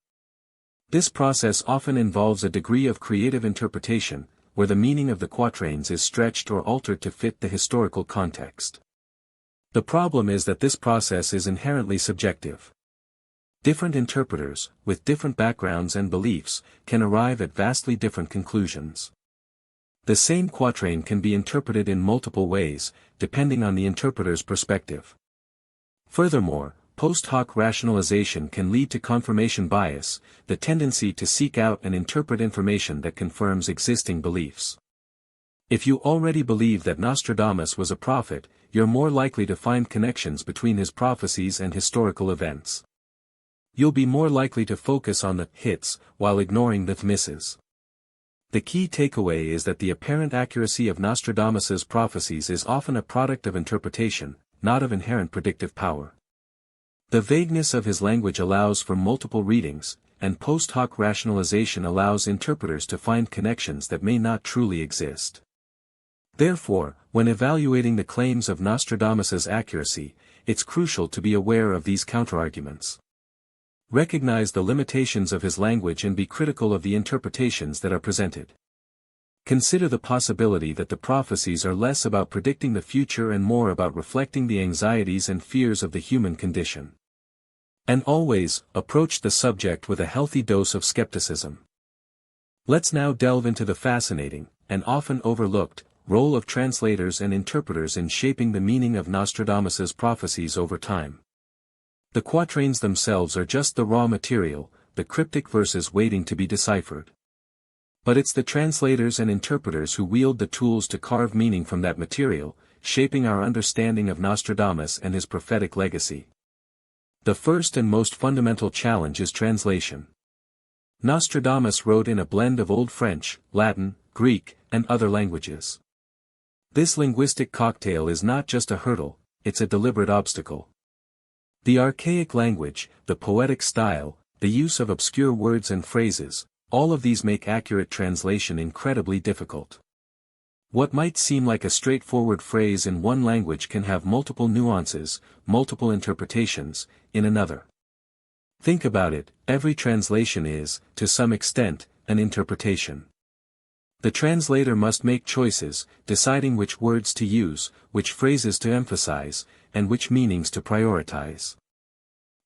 This process often involves a degree of creative interpretation, where the meaning of the quatrains is stretched or altered to fit the historical context. The problem is that this process is inherently subjective. Different interpreters, with different backgrounds and beliefs, can arrive at vastly different conclusions. The same quatrain can be interpreted in multiple ways, depending on the interpreter's perspective. Furthermore, post hoc rationalization can lead to confirmation bias, the tendency to seek out and interpret information that confirms existing beliefs. If you already believe that Nostradamus was a prophet, you're more likely to find connections between his prophecies and historical events. You'll be more likely to focus on the hits, while ignoring the misses. The key takeaway is that the apparent accuracy of Nostradamus's prophecies is often a product of interpretation, not of inherent predictive power. The vagueness of his language allows for multiple readings, and post hoc rationalization allows interpreters to find connections that may not truly exist. Therefore, when evaluating the claims of Nostradamus's accuracy, it's crucial to be aware of these counterarguments. Recognize the limitations of his language and be critical of the interpretations that are presented. Consider the possibility that the prophecies are less about predicting the future and more about reflecting the anxieties and fears of the human condition. And always, approach the subject with a healthy dose of skepticism. Let's now delve into the fascinating, and often overlooked, role of translators and interpreters in shaping the meaning of Nostradamus's prophecies over time. The quatrains themselves are just the raw material, the cryptic verses waiting to be deciphered. But it's the translators and interpreters who wield the tools to carve meaning from that material, shaping our understanding of Nostradamus and his prophetic legacy. The first and most fundamental challenge is translation. Nostradamus wrote in a blend of Old French, Latin, Greek, and other languages. This linguistic cocktail is not just a hurdle, it's a deliberate obstacle. The archaic language, the poetic style, the use of obscure words and phrases, all of these make accurate translation incredibly difficult. What might seem like a straightforward phrase in one language can have multiple nuances, multiple interpretations, in another. Think about it, every translation is, to some extent, an interpretation. The translator must make choices, deciding which words to use, which phrases to emphasize, and which meanings to prioritize.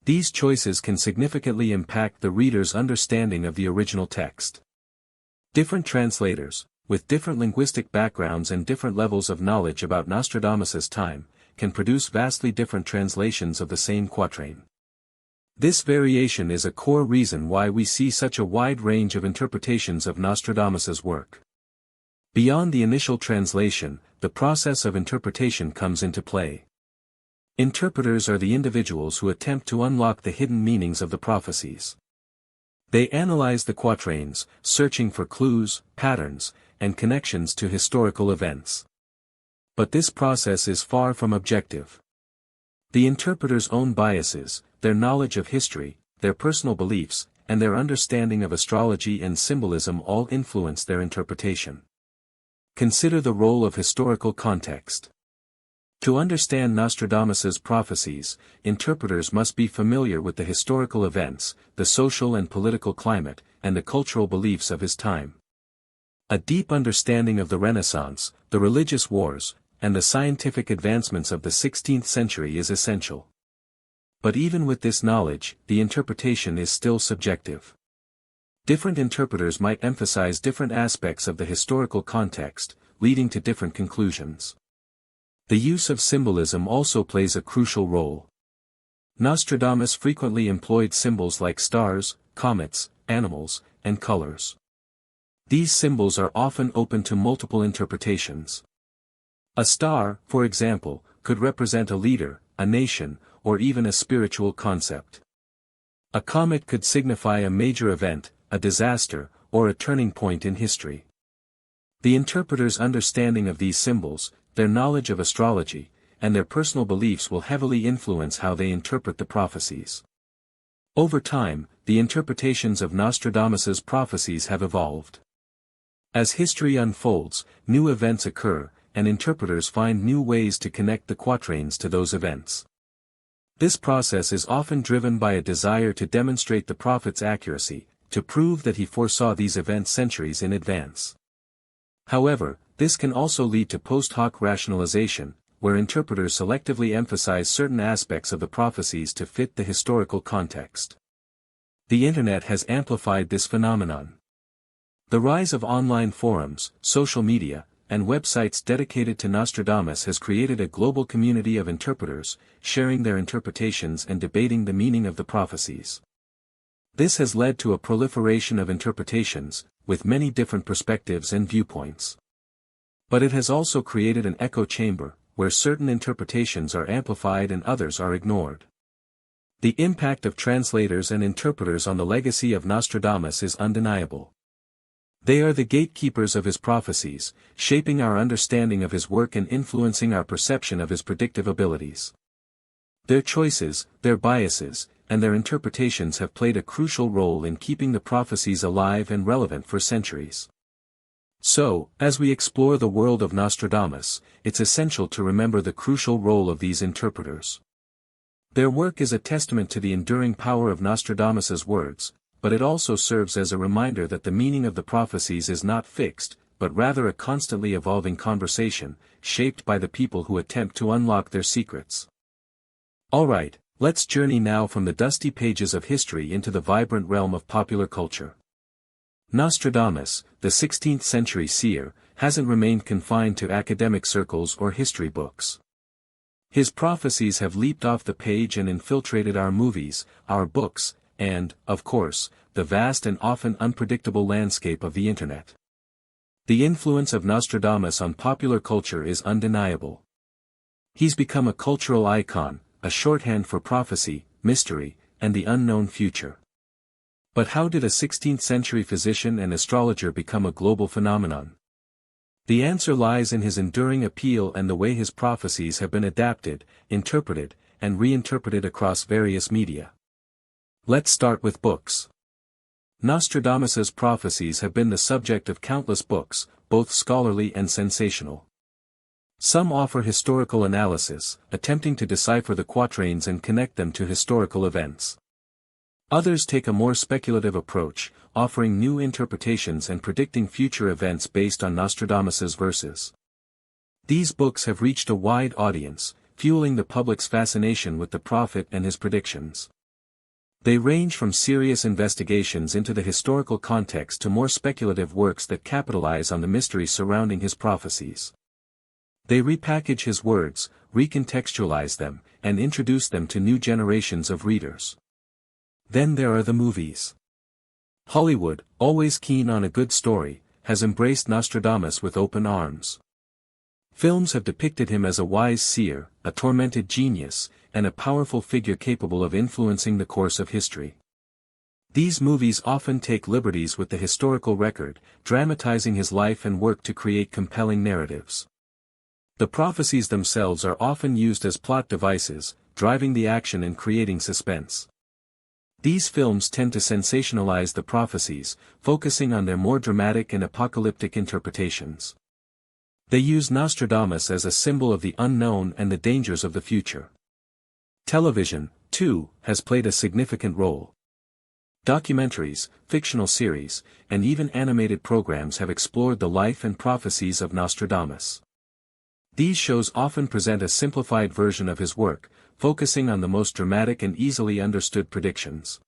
These choices can significantly impact the reader's understanding of the original text. Different translators, with different linguistic backgrounds and different levels of knowledge about Nostradamus's time, can produce vastly different translations of the same quatrain. This variation is a core reason why we see such a wide range of interpretations of Nostradamus's work. Beyond the initial translation, the process of interpretation comes into play. Interpreters are the individuals who attempt to unlock the hidden meanings of the prophecies. They analyze the quatrains, searching for clues, patterns, and connections to historical events. But this process is far from objective. The interpreter's own biases, their knowledge of history, their personal beliefs, and their understanding of astrology and symbolism all influence their interpretation. Consider the role of historical context. To understand Nostradamus's prophecies, interpreters must be familiar with the historical events, the social and political climate, and the cultural beliefs of his time. A deep understanding of the Renaissance, the religious wars, and the scientific advancements of the 16th century is essential. But even with this knowledge, the interpretation is still subjective. Different interpreters might emphasize different aspects of the historical context, leading to different conclusions. The use of symbolism also plays a crucial role. Nostradamus frequently employed symbols like stars, comets, animals, and colors. These symbols are often open to multiple interpretations. A star, for example, could represent a leader, a nation, or even a spiritual concept. A comet could signify a major event, a disaster, or a turning point in history. The interpreter's understanding of these symbols, their knowledge of astrology, and their personal beliefs will heavily influence how they interpret the prophecies. Over time, the interpretations of Nostradamus's prophecies have evolved. As history unfolds, new events occur, and interpreters find new ways to connect the quatrains to those events. This process is often driven by a desire to demonstrate the prophet's accuracy, to prove that he foresaw these events centuries in advance. However, this can also lead to post hoc rationalization, where interpreters selectively emphasize certain aspects of the prophecies to fit the historical context. The Internet has amplified this phenomenon. The rise of online forums, social media, and websites dedicated to Nostradamus has created a global community of interpreters, sharing their interpretations and debating the meaning of the prophecies. This has led to a proliferation of interpretations, with many different perspectives and viewpoints. But it has also created an echo chamber, where certain interpretations are amplified and others are ignored. The impact of translators and interpreters on the legacy of Nostradamus is undeniable. They are the gatekeepers of his prophecies, shaping our understanding of his work and influencing our perception of his predictive abilities. Their choices, their biases, and their interpretations have played a crucial role in keeping the prophecies alive and relevant for centuries. So, as we explore the world of Nostradamus, it's essential to remember the crucial role of these interpreters. Their work is a testament to the enduring power of Nostradamus's words, but it also serves as a reminder that the meaning of the prophecies is not fixed, but rather a constantly evolving conversation, shaped by the people who attempt to unlock their secrets. Alright, let's journey now from the dusty pages of history into the vibrant realm of popular culture. Nostradamus, the 16th century seer, hasn't remained confined to academic circles or history books. His prophecies have leaped off the page and infiltrated our movies, our books, and, of course, the vast and often unpredictable landscape of the Internet. The influence of Nostradamus on popular culture is undeniable. He's become a cultural icon, a shorthand for prophecy, mystery, and the unknown future. But how did a 16th century physician and astrologer become a global phenomenon? The answer lies in his enduring appeal and the way his prophecies have been adapted, interpreted, and reinterpreted across various media. Let's start with books. Nostradamus's prophecies have been the subject of countless books, both scholarly and sensational. Some offer historical analysis, attempting to decipher the quatrains and connect them to historical events. Others take a more speculative approach, offering new interpretations and predicting future events based on Nostradamus's verses. These books have reached a wide audience, fueling the public's fascination with the prophet and his predictions. They range from serious investigations into the historical context to more speculative works that capitalize on the mystery surrounding his prophecies. They repackage his words, recontextualize them, and introduce them to new generations of readers. Then there are the movies. Hollywood, always keen on a good story, has embraced Nostradamus with open arms. Films have depicted him as a wise seer, a tormented genius, and a powerful figure capable of influencing the course of history. These movies often take liberties with the historical record, dramatizing his life and work to create compelling narratives. The prophecies themselves are often used as plot devices, driving the action and creating suspense. These films tend to sensationalize the prophecies, focusing on their more dramatic and apocalyptic interpretations. They use Nostradamus as a symbol of the unknown and the dangers of the future. Television, too, has played a significant role. Documentaries, fictional series, and even animated programs have explored the life and prophecies of Nostradamus. These shows often present a simplified version of his work, focusing on the most dramatic and easily understood predictions.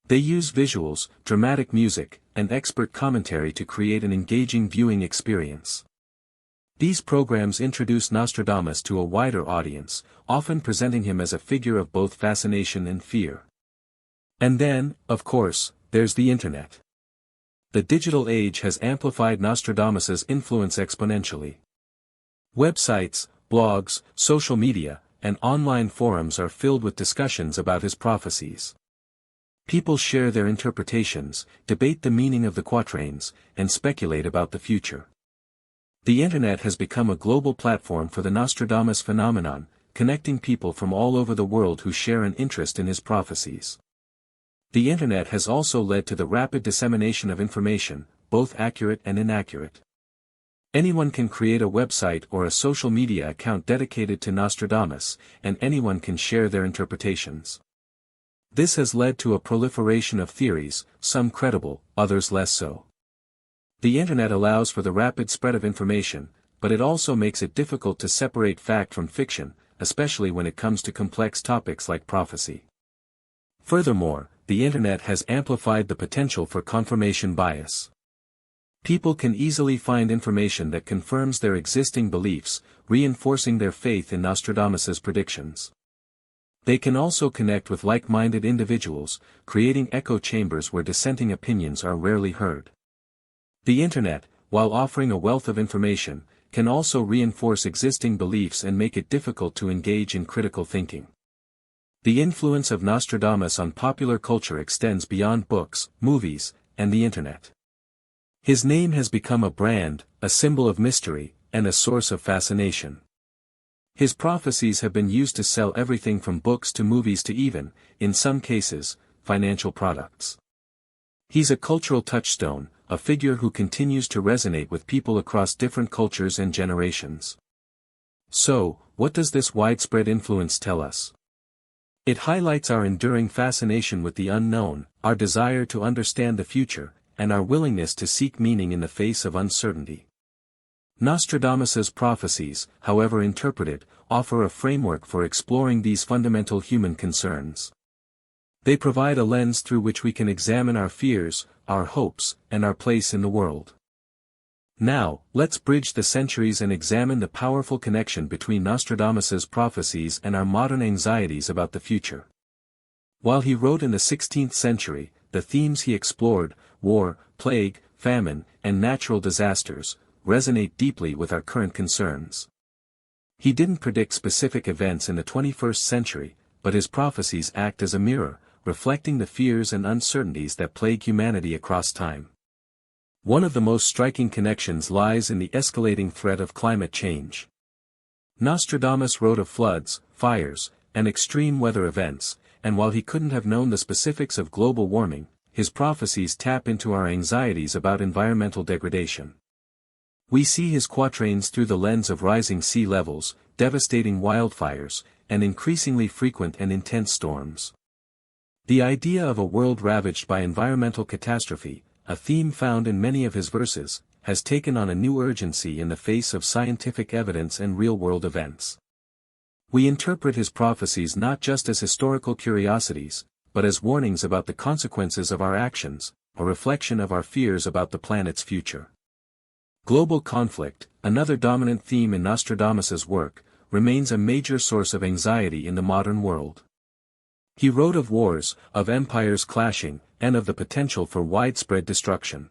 They use visuals, dramatic music, and expert commentary to create an engaging viewing experience. These programs introduce Nostradamus to a wider audience, often presenting him as a figure of both fascination and fear. And then, of course, there's the Internet. The digital age has amplified Nostradamus's influence exponentially. Websites, blogs, social media, and online forums are filled with discussions about his prophecies. People share their interpretations, debate the meaning of the quatrains, and speculate about the future. The Internet has become a global platform for the Nostradamus phenomenon, connecting people from all over the world who share an interest in his prophecies. The Internet has also led to the rapid dissemination of information, both accurate and inaccurate. Anyone can create a website or a social media account dedicated to Nostradamus, and anyone can share their interpretations. This has led to a proliferation of theories, some credible, others less so. The internet allows for the rapid spread of information, but it also makes it difficult to separate fact from fiction, especially when it comes to complex topics like prophecy. Furthermore, the internet has amplified the potential for confirmation bias. People can easily find information that confirms their existing beliefs, reinforcing their faith in Nostradamus's predictions. They can also connect with like-minded individuals, creating echo chambers where dissenting opinions are rarely heard. The internet, while offering a wealth of information, can also reinforce existing beliefs and make it difficult to engage in critical thinking. The influence of Nostradamus on popular culture extends beyond books, movies, and the internet. His name has become a brand, a symbol of mystery, and a source of fascination. His prophecies have been used to sell everything from books to movies to even, in some cases, financial products. He's a cultural touchstone, a figure who continues to resonate with people across different cultures and generations. So, what does this widespread influence tell us? It highlights our enduring fascination with the unknown, our desire to understand the future, and our willingness to seek meaning in the face of uncertainty. Nostradamus's prophecies, however interpreted, offer a framework for exploring these fundamental human concerns. They provide a lens through which we can examine our fears, our hopes, and our place in the world. Now, let's bridge the centuries and examine the powerful connection between Nostradamus's prophecies and our modern anxieties about the future. While he wrote in the 16th century, the themes he explored, war, plague, famine, and natural disasters, resonate deeply with our current concerns. He didn't predict specific events in the 21st century, but his prophecies act as a mirror, reflecting the fears and uncertainties that plague humanity across time. One of the most striking connections lies in the escalating threat of climate change. Nostradamus wrote of floods, fires, and extreme weather events, and while he couldn't have known the specifics of global warming, his prophecies tap into our anxieties about environmental degradation. We see his quatrains through the lens of rising sea levels, devastating wildfires, and increasingly frequent and intense storms. The idea of a world ravaged by environmental catastrophe, a theme found in many of his verses, has taken on a new urgency in the face of scientific evidence and real-world events. We interpret his prophecies not just as historical curiosities, but as warnings about the consequences of our actions, a reflection of our fears about the planet's future. Global conflict, another dominant theme in Nostradamus's work, remains a major source of anxiety in the modern world. He wrote of wars, of empires clashing, and of the potential for widespread destruction.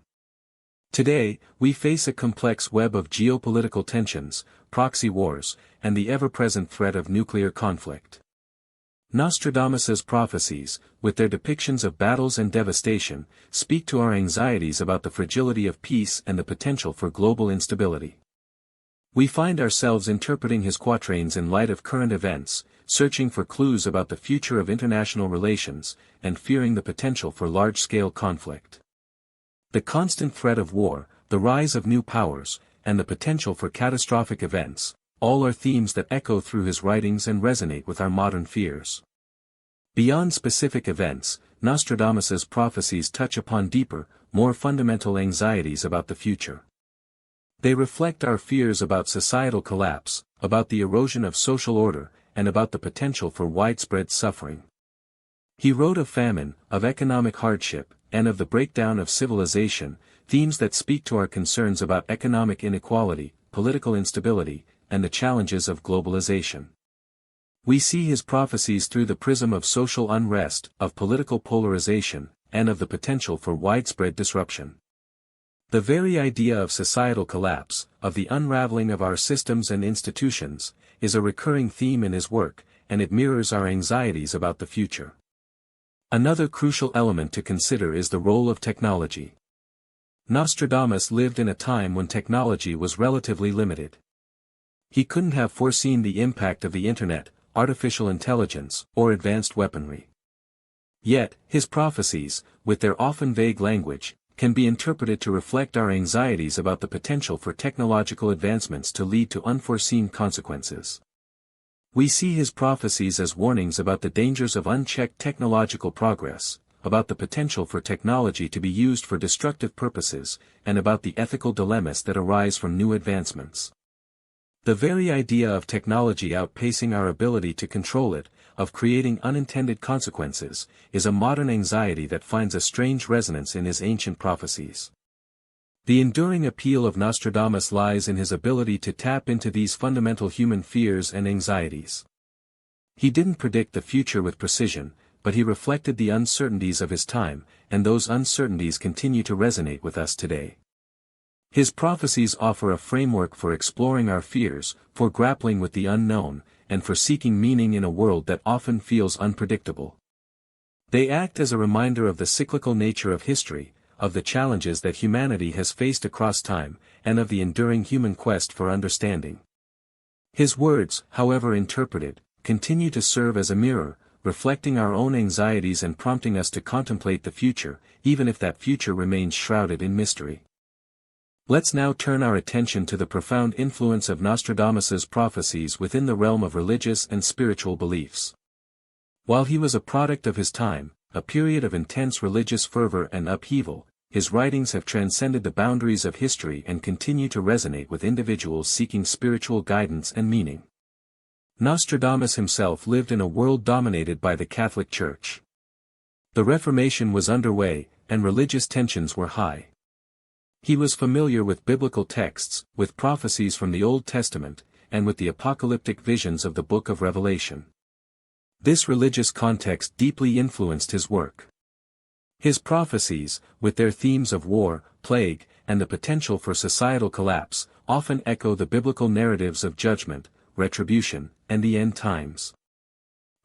Today, we face a complex web of geopolitical tensions, proxy wars, and the ever-present threat of nuclear conflict. Nostradamus's prophecies, with their depictions of battles and devastation, speak to our anxieties about the fragility of peace and the potential for global instability. We find ourselves interpreting his quatrains in light of current events, searching for clues about the future of international relations, and fearing the potential for large-scale conflict. The constant threat of war, the rise of new powers, and the potential for catastrophic events, all are themes that echo through his writings and resonate with our modern fears. Beyond specific events, Nostradamus's prophecies touch upon deeper, more fundamental anxieties about the future. They reflect our fears about societal collapse, about the erosion of social order, and about the potential for widespread suffering. He wrote of famine, of economic hardship, and of the breakdown of civilization, themes that speak to our concerns about economic inequality, political instability, and the challenges of globalization. We see his prophecies through the prism of social unrest, of political polarization, and of the potential for widespread disruption. The very idea of societal collapse, of the unraveling of our systems and institutions, is a recurring theme in his work, and it mirrors our anxieties about the future. Another crucial element to consider is the role of technology. Nostradamus lived in a time when technology was relatively limited. He couldn't have foreseen the impact of the internet, artificial intelligence, or advanced weaponry. Yet, his prophecies, with their often vague language, can be interpreted to reflect our anxieties about the potential for technological advancements to lead to unforeseen consequences. We see his prophecies as warnings about the dangers of unchecked technological progress, about the potential for technology to be used for destructive purposes, and about the ethical dilemmas that arise from new advancements. The very idea of technology outpacing our ability to control it, of creating unintended consequences, is a modern anxiety that finds a strange resonance in his ancient prophecies. The enduring appeal of Nostradamus lies in his ability to tap into these fundamental human fears and anxieties. He didn't predict the future with precision, but he reflected the uncertainties of his time, and those uncertainties continue to resonate with us today. His prophecies offer a framework for exploring our fears, for grappling with the unknown, and for seeking meaning in a world that often feels unpredictable. They act as a reminder of the cyclical nature of history, of the challenges that humanity has faced across time, and of the enduring human quest for understanding. His words, however interpreted, continue to serve as a mirror, reflecting our own anxieties and prompting us to contemplate the future, even if that future remains shrouded in mystery. Let's now turn our attention to the profound influence of Nostradamus's prophecies within the realm of religious and spiritual beliefs. While he was a product of his time, a period of intense religious fervor and upheaval, his writings have transcended the boundaries of history and continue to resonate with individuals seeking spiritual guidance and meaning. Nostradamus himself lived in a world dominated by the Catholic Church. The Reformation was underway, and religious tensions were high. He was familiar with biblical texts, with prophecies from the Old Testament, and with the apocalyptic visions of the Book of Revelation. This religious context deeply influenced his work. His prophecies, with their themes of war, plague, and the potential for societal collapse, often echo the biblical narratives of judgment, retribution, and the end times.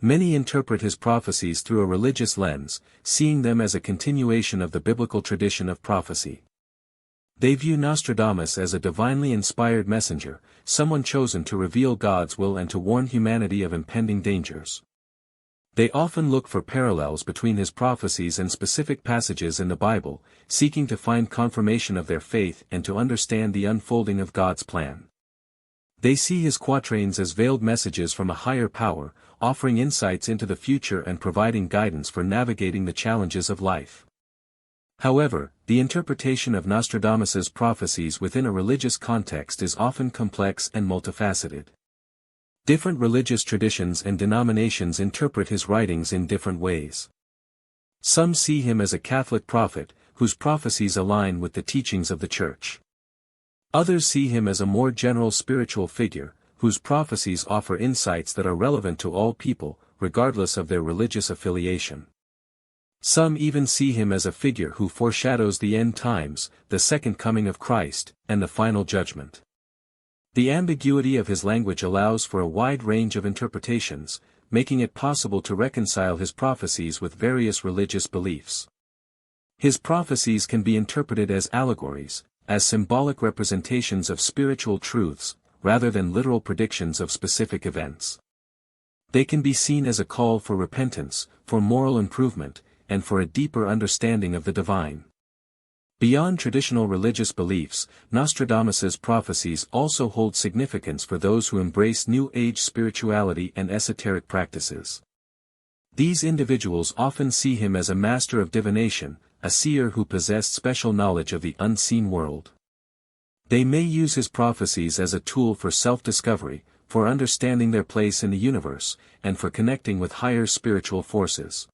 Many interpret his prophecies through a religious lens, seeing them as a continuation of the biblical tradition of prophecy. They view Nostradamus as a divinely inspired messenger, someone chosen to reveal God's will and to warn humanity of impending dangers. They often look for parallels between his prophecies and specific passages in the Bible, seeking to find confirmation of their faith and to understand the unfolding of God's plan. They see his quatrains as veiled messages from a higher power, offering insights into the future and providing guidance for navigating the challenges of life. However, the interpretation of Nostradamus's prophecies within a religious context is often complex and multifaceted. Different religious traditions and denominations interpret his writings in different ways. Some see him as a Catholic prophet, whose prophecies align with the teachings of the Church. Others see him as a more general spiritual figure, whose prophecies offer insights that are relevant to all people, regardless of their religious affiliation. Some even see him as a figure who foreshadows the end times, the second coming of Christ, and the final judgment. The ambiguity of his language allows for a wide range of interpretations, making it possible to reconcile his prophecies with various religious beliefs. His prophecies can be interpreted as allegories, as symbolic representations of spiritual truths, rather than literal predictions of specific events. They can be seen as a call for repentance, for moral improvement, and for a deeper understanding of the divine. Beyond traditional religious beliefs, Nostradamus's prophecies also hold significance for those who embrace New Age spirituality and esoteric practices. These individuals often see him as a master of divination, a seer who possessed special knowledge of the unseen world. They may use his prophecies as a tool for self-discovery, for understanding their place in the universe, and for connecting with higher spiritual forces.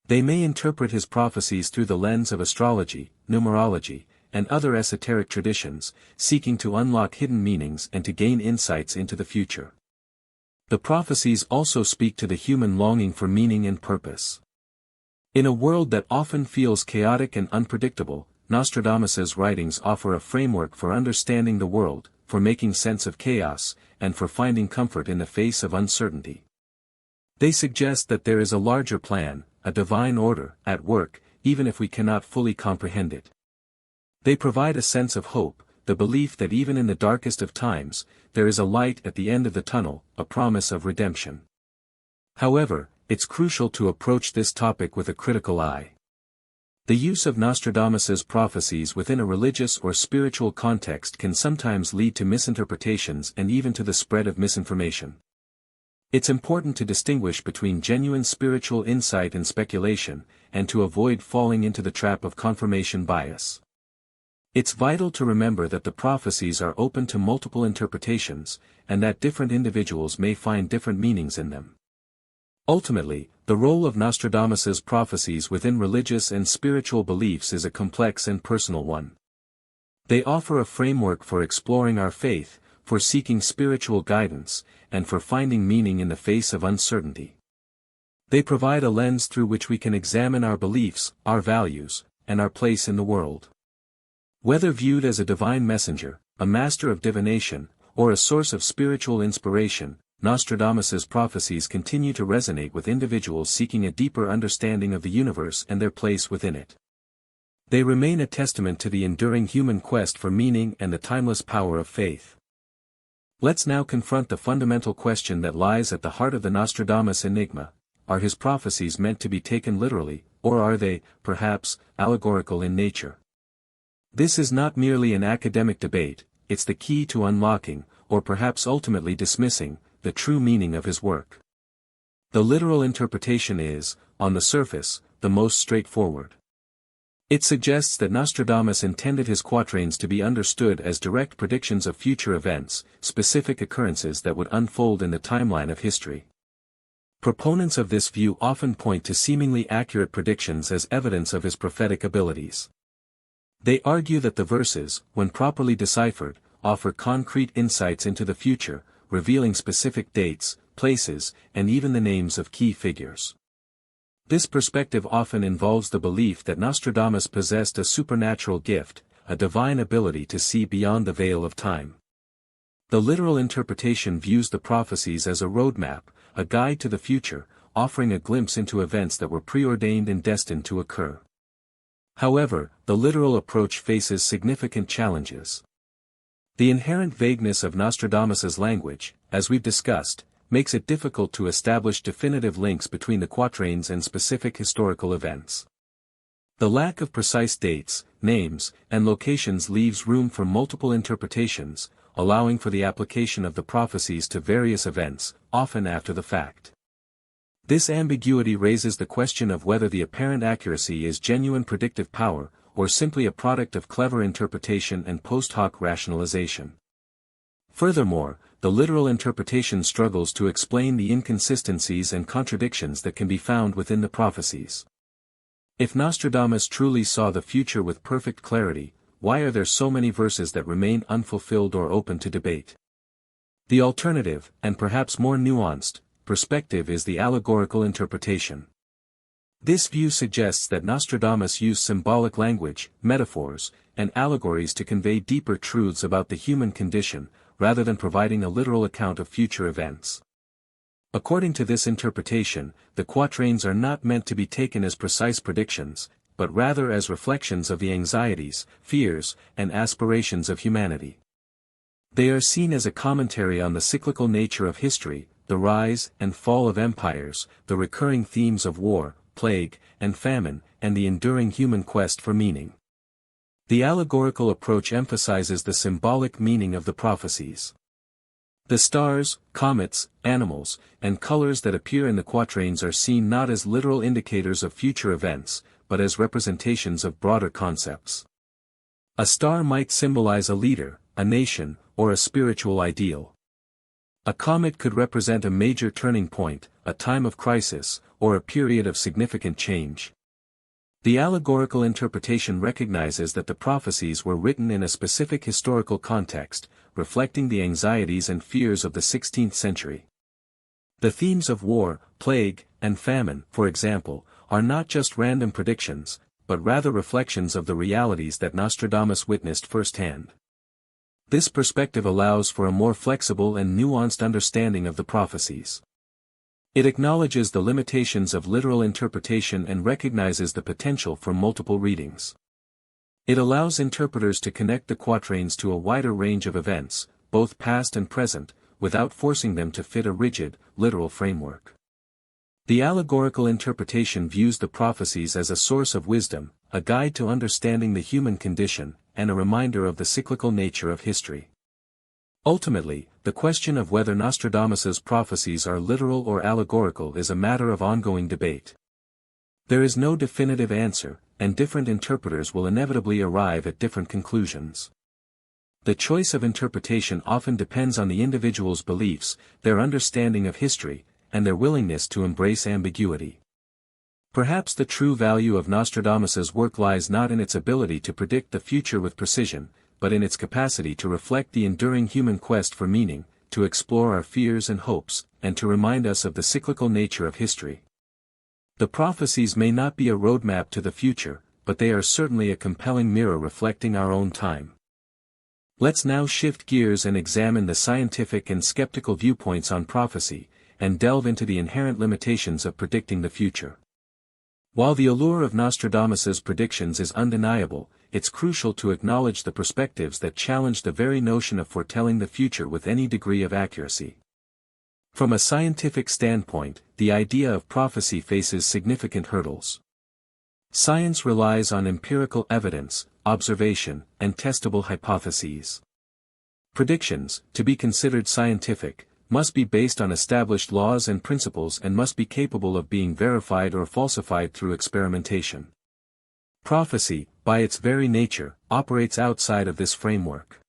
They may interpret his prophecies through the lens of astrology, numerology, and other esoteric traditions, seeking to unlock hidden meanings and to gain insights into the future. The prophecies also speak to the human longing for meaning and purpose. In a world that often feels chaotic and unpredictable, Nostradamus's writings offer a framework for understanding the world, for making sense of chaos, and for finding comfort in the face of uncertainty. They suggest that there is a larger plan, a divine order, at work, even if we cannot fully comprehend it. They provide a sense of hope, the belief that even in the darkest of times, there is a light at the end of the tunnel, a promise of redemption. However, it's crucial to approach this topic with a critical eye. The use of Nostradamus's prophecies within a religious or spiritual context can sometimes lead to misinterpretations and even to the spread of misinformation. It's important to distinguish between genuine spiritual insight and speculation, and to avoid falling into the trap of confirmation bias. It's vital to remember that the prophecies are open to multiple interpretations, and that different individuals may find different meanings in them. Ultimately, the role of Nostradamus's prophecies within religious and spiritual beliefs is a complex and personal one. They offer a framework for exploring our faith, for seeking spiritual guidance, and for finding meaning in the face of uncertainty. They provide a lens through which we can examine our beliefs, our values, and our place in the world. Whether viewed as a divine messenger, a master of divination, or a source of spiritual inspiration, Nostradamus's prophecies continue to resonate with individuals seeking a deeper understanding of the universe and their place within it. They remain a testament to the enduring human quest for meaning and the timeless power of faith. Let's now confront the fundamental question that lies at the heart of the Nostradamus enigma: are his prophecies meant to be taken literally, or are they, perhaps, allegorical in nature? This is not merely an academic debate, it's the key to unlocking, or perhaps ultimately dismissing, the true meaning of his work. The literal interpretation is, on the surface, the most straightforward. It suggests that Nostradamus intended his quatrains to be understood as direct predictions of future events, specific occurrences that would unfold in the timeline of history. Proponents of this view often point to seemingly accurate predictions as evidence of his prophetic abilities. They argue that the verses, when properly deciphered, offer concrete insights into the future, revealing specific dates, places, and even the names of key figures. This perspective often involves the belief that Nostradamus possessed a supernatural gift, a divine ability to see beyond the veil of time. The literal interpretation views the prophecies as a roadmap, a guide to the future, offering a glimpse into events that were preordained and destined to occur. However, the literal approach faces significant challenges. The inherent vagueness of Nostradamus's language, as we've discussed, makes it difficult to establish definitive links between the quatrains and specific historical events. The lack of precise dates, names, and locations leaves room for multiple interpretations, allowing for the application of the prophecies to various events, often after the fact. This ambiguity raises the question of whether the apparent accuracy is genuine predictive power, or simply a product of clever interpretation and post hoc rationalization. Furthermore, the literal interpretation struggles to explain the inconsistencies and contradictions that can be found within the prophecies. If Nostradamus truly saw the future with perfect clarity, why are there so many verses that remain unfulfilled or open to debate? The alternative, and perhaps more nuanced, perspective is the allegorical interpretation. This view suggests that Nostradamus used symbolic language, metaphors, and allegories to convey deeper truths about the human condition, rather than providing a literal account of future events. According to this interpretation, the quatrains are not meant to be taken as precise predictions, but rather as reflections of the anxieties, fears, and aspirations of humanity. They are seen as a commentary on the cyclical nature of history, the rise and fall of empires, the recurring themes of war, plague, and famine, and the enduring human quest for meaning. The allegorical approach emphasizes the symbolic meaning of the prophecies. The stars, comets, animals, and colors that appear in the quatrains are seen not as literal indicators of future events, but as representations of broader concepts. A star might symbolize a leader, a nation, or a spiritual ideal. A comet could represent a major turning point, a time of crisis, or a period of significant change. The allegorical interpretation recognizes that the prophecies were written in a specific historical context, reflecting the anxieties and fears of the 16th century. The themes of war, plague, and famine, for example, are not just random predictions, but rather reflections of the realities that Nostradamus witnessed firsthand. This perspective allows for a more flexible and nuanced understanding of the prophecies. It acknowledges the limitations of literal interpretation and recognizes the potential for multiple readings. It allows interpreters to connect the quatrains to a wider range of events, both past and present, without forcing them to fit a rigid, literal framework. The allegorical interpretation views the prophecies as a source of wisdom, a guide to understanding the human condition, and a reminder of the cyclical nature of history. Ultimately, the question of whether Nostradamus's prophecies are literal or allegorical is a matter of ongoing debate. There is no definitive answer, and different interpreters will inevitably arrive at different conclusions. The choice of interpretation often depends on the individual's beliefs, their understanding of history, and their willingness to embrace ambiguity. Perhaps the true value of Nostradamus's work lies not in its ability to predict the future with precision, but in its capacity to reflect the enduring human quest for meaning, to explore our fears and hopes, and to remind us of the cyclical nature of history. The prophecies may not be a roadmap to the future, but they are certainly a compelling mirror reflecting our own time. Let's now shift gears and examine the scientific and skeptical viewpoints on prophecy, and delve into the inherent limitations of predicting the future. While the allure of Nostradamus's predictions is undeniable, it's crucial to acknowledge the perspectives that challenge the very notion of foretelling the future with any degree of accuracy. From a scientific standpoint, the idea of prophecy faces significant hurdles. Science relies on empirical evidence, observation, and testable hypotheses. Predictions, to be considered scientific, must be based on established laws and principles and must be capable of being verified or falsified through experimentation. Prophecy, by its very nature, operates outside of this framework.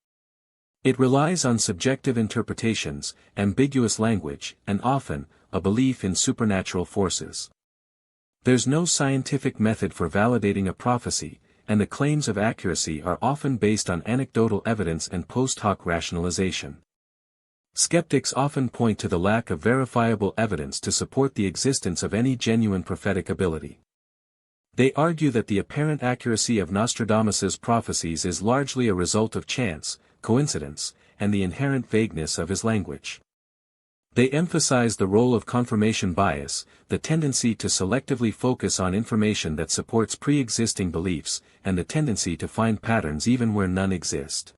It relies on subjective interpretations, ambiguous language, and often, a belief in supernatural forces. There's no scientific method for validating a prophecy, and the claims of accuracy are often based on anecdotal evidence and post hoc rationalization. Skeptics often point to the lack of verifiable evidence to support the existence of any genuine prophetic ability. They argue that the apparent accuracy of Nostradamus's prophecies is largely a result of chance, coincidence, and the inherent vagueness of his language. They emphasize the role of confirmation bias, the tendency to selectively focus on information that supports pre-existing beliefs, and the tendency to find patterns even where none exist.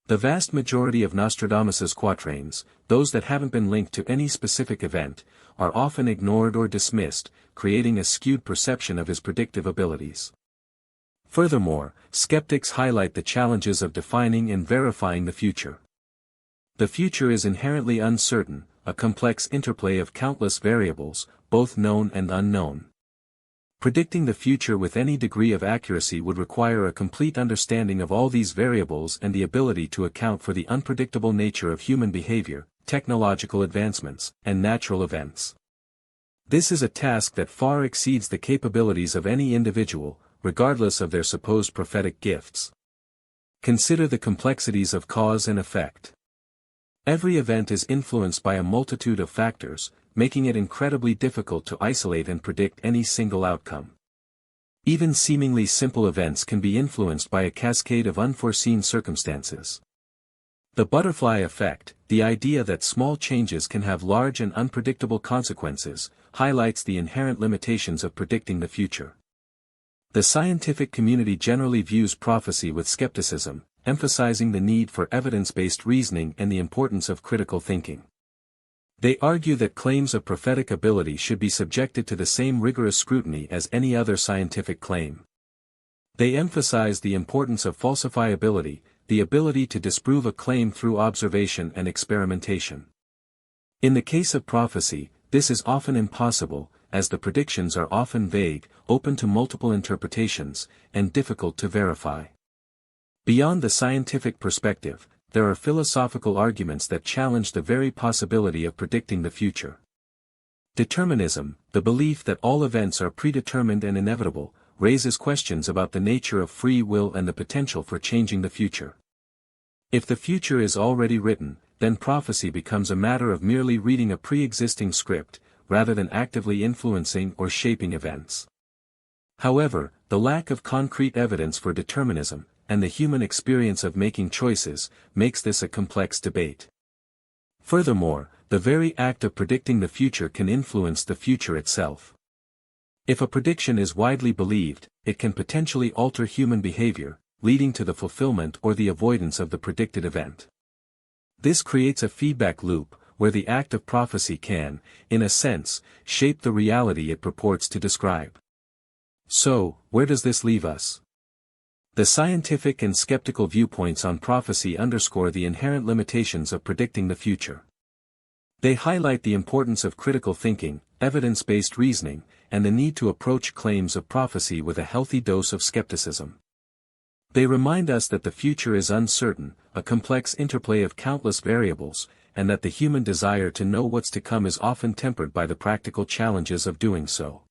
The vast majority of Nostradamus's quatrains, those that haven't been linked to any specific event, are often ignored or dismissed, creating a skewed perception of his predictive abilities. Furthermore, skeptics highlight the challenges of defining and verifying the future. The future is inherently uncertain, a complex interplay of countless variables, both known and unknown. Predicting the future with any degree of accuracy would require a complete understanding of all these variables and the ability to account for the unpredictable nature of human behavior, technological advancements, and natural events. This is a task that far exceeds the capabilities of any individual, regardless of their supposed prophetic gifts. Consider the complexities of cause and effect. Every event is influenced by a multitude of factors, making it incredibly difficult to isolate and predict any single outcome. Even seemingly simple events can be influenced by a cascade of unforeseen circumstances. The butterfly effect, the idea that small changes can have large and unpredictable consequences, highlights the inherent limitations of predicting the future. The scientific community generally views prophecy with skepticism, emphasizing the need for evidence-based reasoning and the importance of critical thinking. They argue that claims of prophetic ability should be subjected to the same rigorous scrutiny as any other scientific claim. They emphasize the importance of falsifiability, the ability to disprove a claim through observation and experimentation. In the case of prophecy, this is often impossible, as the predictions are often vague, open to multiple interpretations, and difficult to verify. Beyond the scientific perspective, there are philosophical arguments that challenge the very possibility of predicting the future. Determinism, the belief that all events are predetermined and inevitable, raises questions about the nature of free will and the potential for changing the future. If the future is already written, then prophecy becomes a matter of merely reading a pre-existing script, rather than actively influencing or shaping events. However, the lack of concrete evidence for determinism, and the human experience of making choices, makes this a complex debate. Furthermore, the very act of predicting the future can influence the future itself. If a prediction is widely believed, it can potentially alter human behavior, leading to the fulfillment or the avoidance of the predicted event. This creates a feedback loop, where the act of prophecy can, in a sense, shape the reality it purports to describe. So, where does this leave us? The scientific and skeptical viewpoints on prophecy underscore the inherent limitations of predicting the future. They highlight the importance of critical thinking, evidence-based reasoning, and the need to approach claims of prophecy with a healthy dose of skepticism. They remind us that the future is uncertain, a complex interplay of countless variables, and that the human desire to know what's to come is often tempered by the practical challenges of doing so.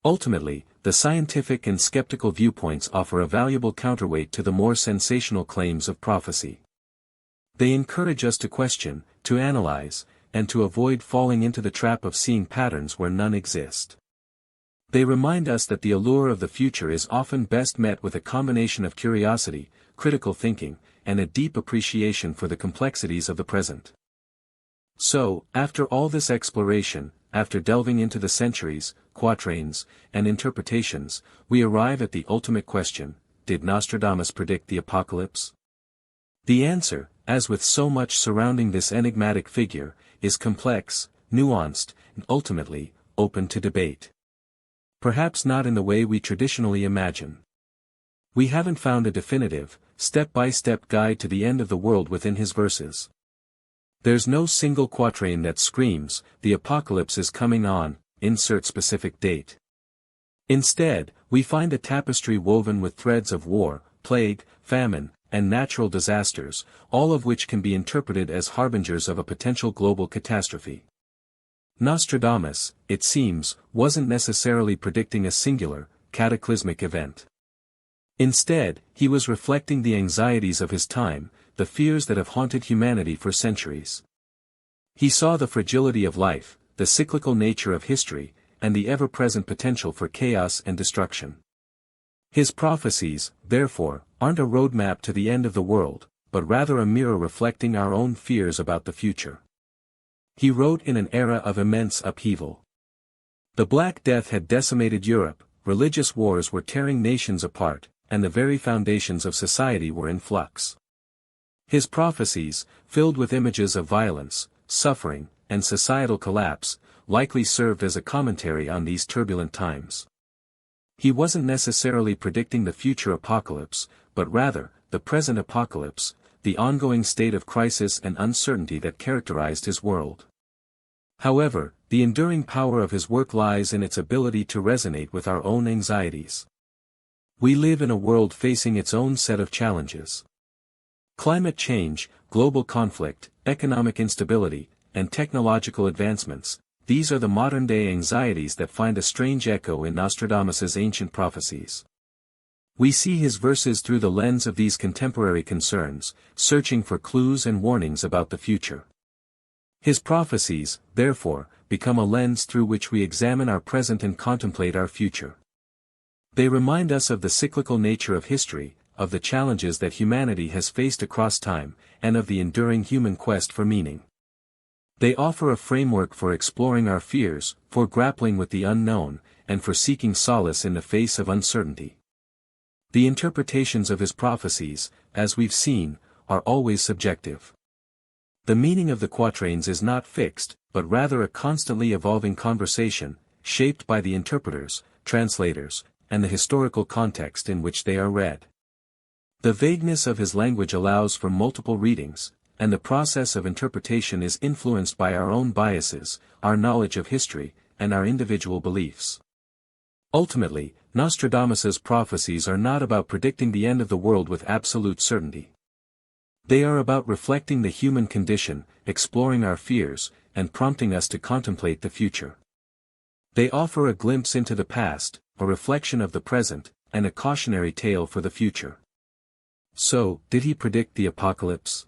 Ultimately, the scientific and skeptical viewpoints offer a valuable counterweight to the more sensational claims of prophecy. They encourage us to question, to analyze, and to avoid falling into the trap of seeing patterns where none exist. They remind us that the allure of the future is often best met with a combination of curiosity, critical thinking, and a deep appreciation for the complexities of the present. So, after all this exploration, after delving into the centuries, quatrains, and interpretations, we arrive at the ultimate question: did Nostradamus predict the apocalypse? The answer, as with so much surrounding this enigmatic figure, is complex, nuanced, and ultimately, open to debate. Perhaps not in the way we traditionally imagine. We haven't found a definitive, step-by-step guide to the end of the world within his verses. There's no single quatrain that screams, "The apocalypse is coming on, insert specific date." Instead, we find a tapestry woven with threads of war, plague, famine, and natural disasters, all of which can be interpreted as harbingers of a potential global catastrophe. Nostradamus, it seems, wasn't necessarily predicting a singular, cataclysmic event. Instead, he was reflecting the anxieties of his time, the fears that have haunted humanity for centuries. He saw the fragility of life, the cyclical nature of history, and the ever-present potential for chaos and destruction. His prophecies, therefore, aren't a roadmap to the end of the world, but rather a mirror reflecting our own fears about the future. He wrote in an era of immense upheaval. The Black Death had decimated Europe, religious wars were tearing nations apart, and the very foundations of society were in flux. His prophecies, filled with images of violence, suffering, and societal collapse, likely served as a commentary on these turbulent times. He wasn't necessarily predicting the future apocalypse, but rather, the present apocalypse, the ongoing state of crisis and uncertainty that characterized his world. However, the enduring power of his work lies in its ability to resonate with our own anxieties. We live in a world facing its own set of challenges. Climate change, global conflict, economic instability, and technological advancements, these are the modern-day anxieties that find a strange echo in Nostradamus's ancient prophecies. We see his verses through the lens of these contemporary concerns, searching for clues and warnings about the future. His prophecies, therefore, become a lens through which we examine our present and contemplate our future. They remind us of the cyclical nature of history, of the challenges that humanity has faced across time, and of the enduring human quest for meaning. They offer a framework for exploring our fears, for grappling with the unknown, and for seeking solace in the face of uncertainty. The interpretations of his prophecies, as we've seen, are always subjective. The meaning of the quatrains is not fixed, but rather a constantly evolving conversation, shaped by the interpreters, translators, and the historical context in which they are read. The vagueness of his language allows for multiple readings, and the process of interpretation is influenced by our own biases, our knowledge of history, and our individual beliefs. Ultimately, Nostradamus's prophecies are not about predicting the end of the world with absolute certainty. They are about reflecting the human condition, exploring our fears, and prompting us to contemplate the future. They offer a glimpse into the past, a reflection of the present, and a cautionary tale for the future. So, did he predict the apocalypse?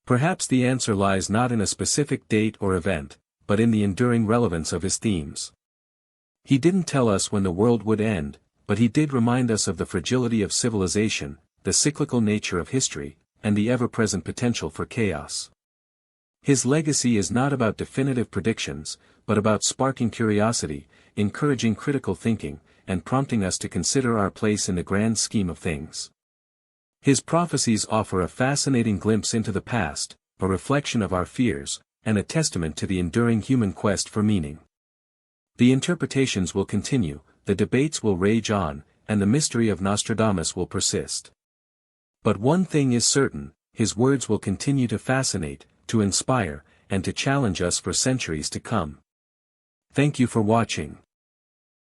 Perhaps the answer lies not in a specific date or event, but in the enduring relevance of his themes. He didn't tell us when the world would end, but he did remind us of the fragility of civilization, the cyclical nature of history, and the ever-present potential for chaos. His legacy is not about definitive predictions, but about sparking curiosity, encouraging critical thinking, and prompting us to consider our place in the grand scheme of things. His prophecies offer a fascinating glimpse into the past, a reflection of our fears, and a testament to the enduring human quest for meaning. The interpretations will continue, the debates will rage on, and the mystery of Nostradamus will persist. But one thing is certain, his words will continue to fascinate, to inspire, and to challenge us for centuries to come. Thank you for watching.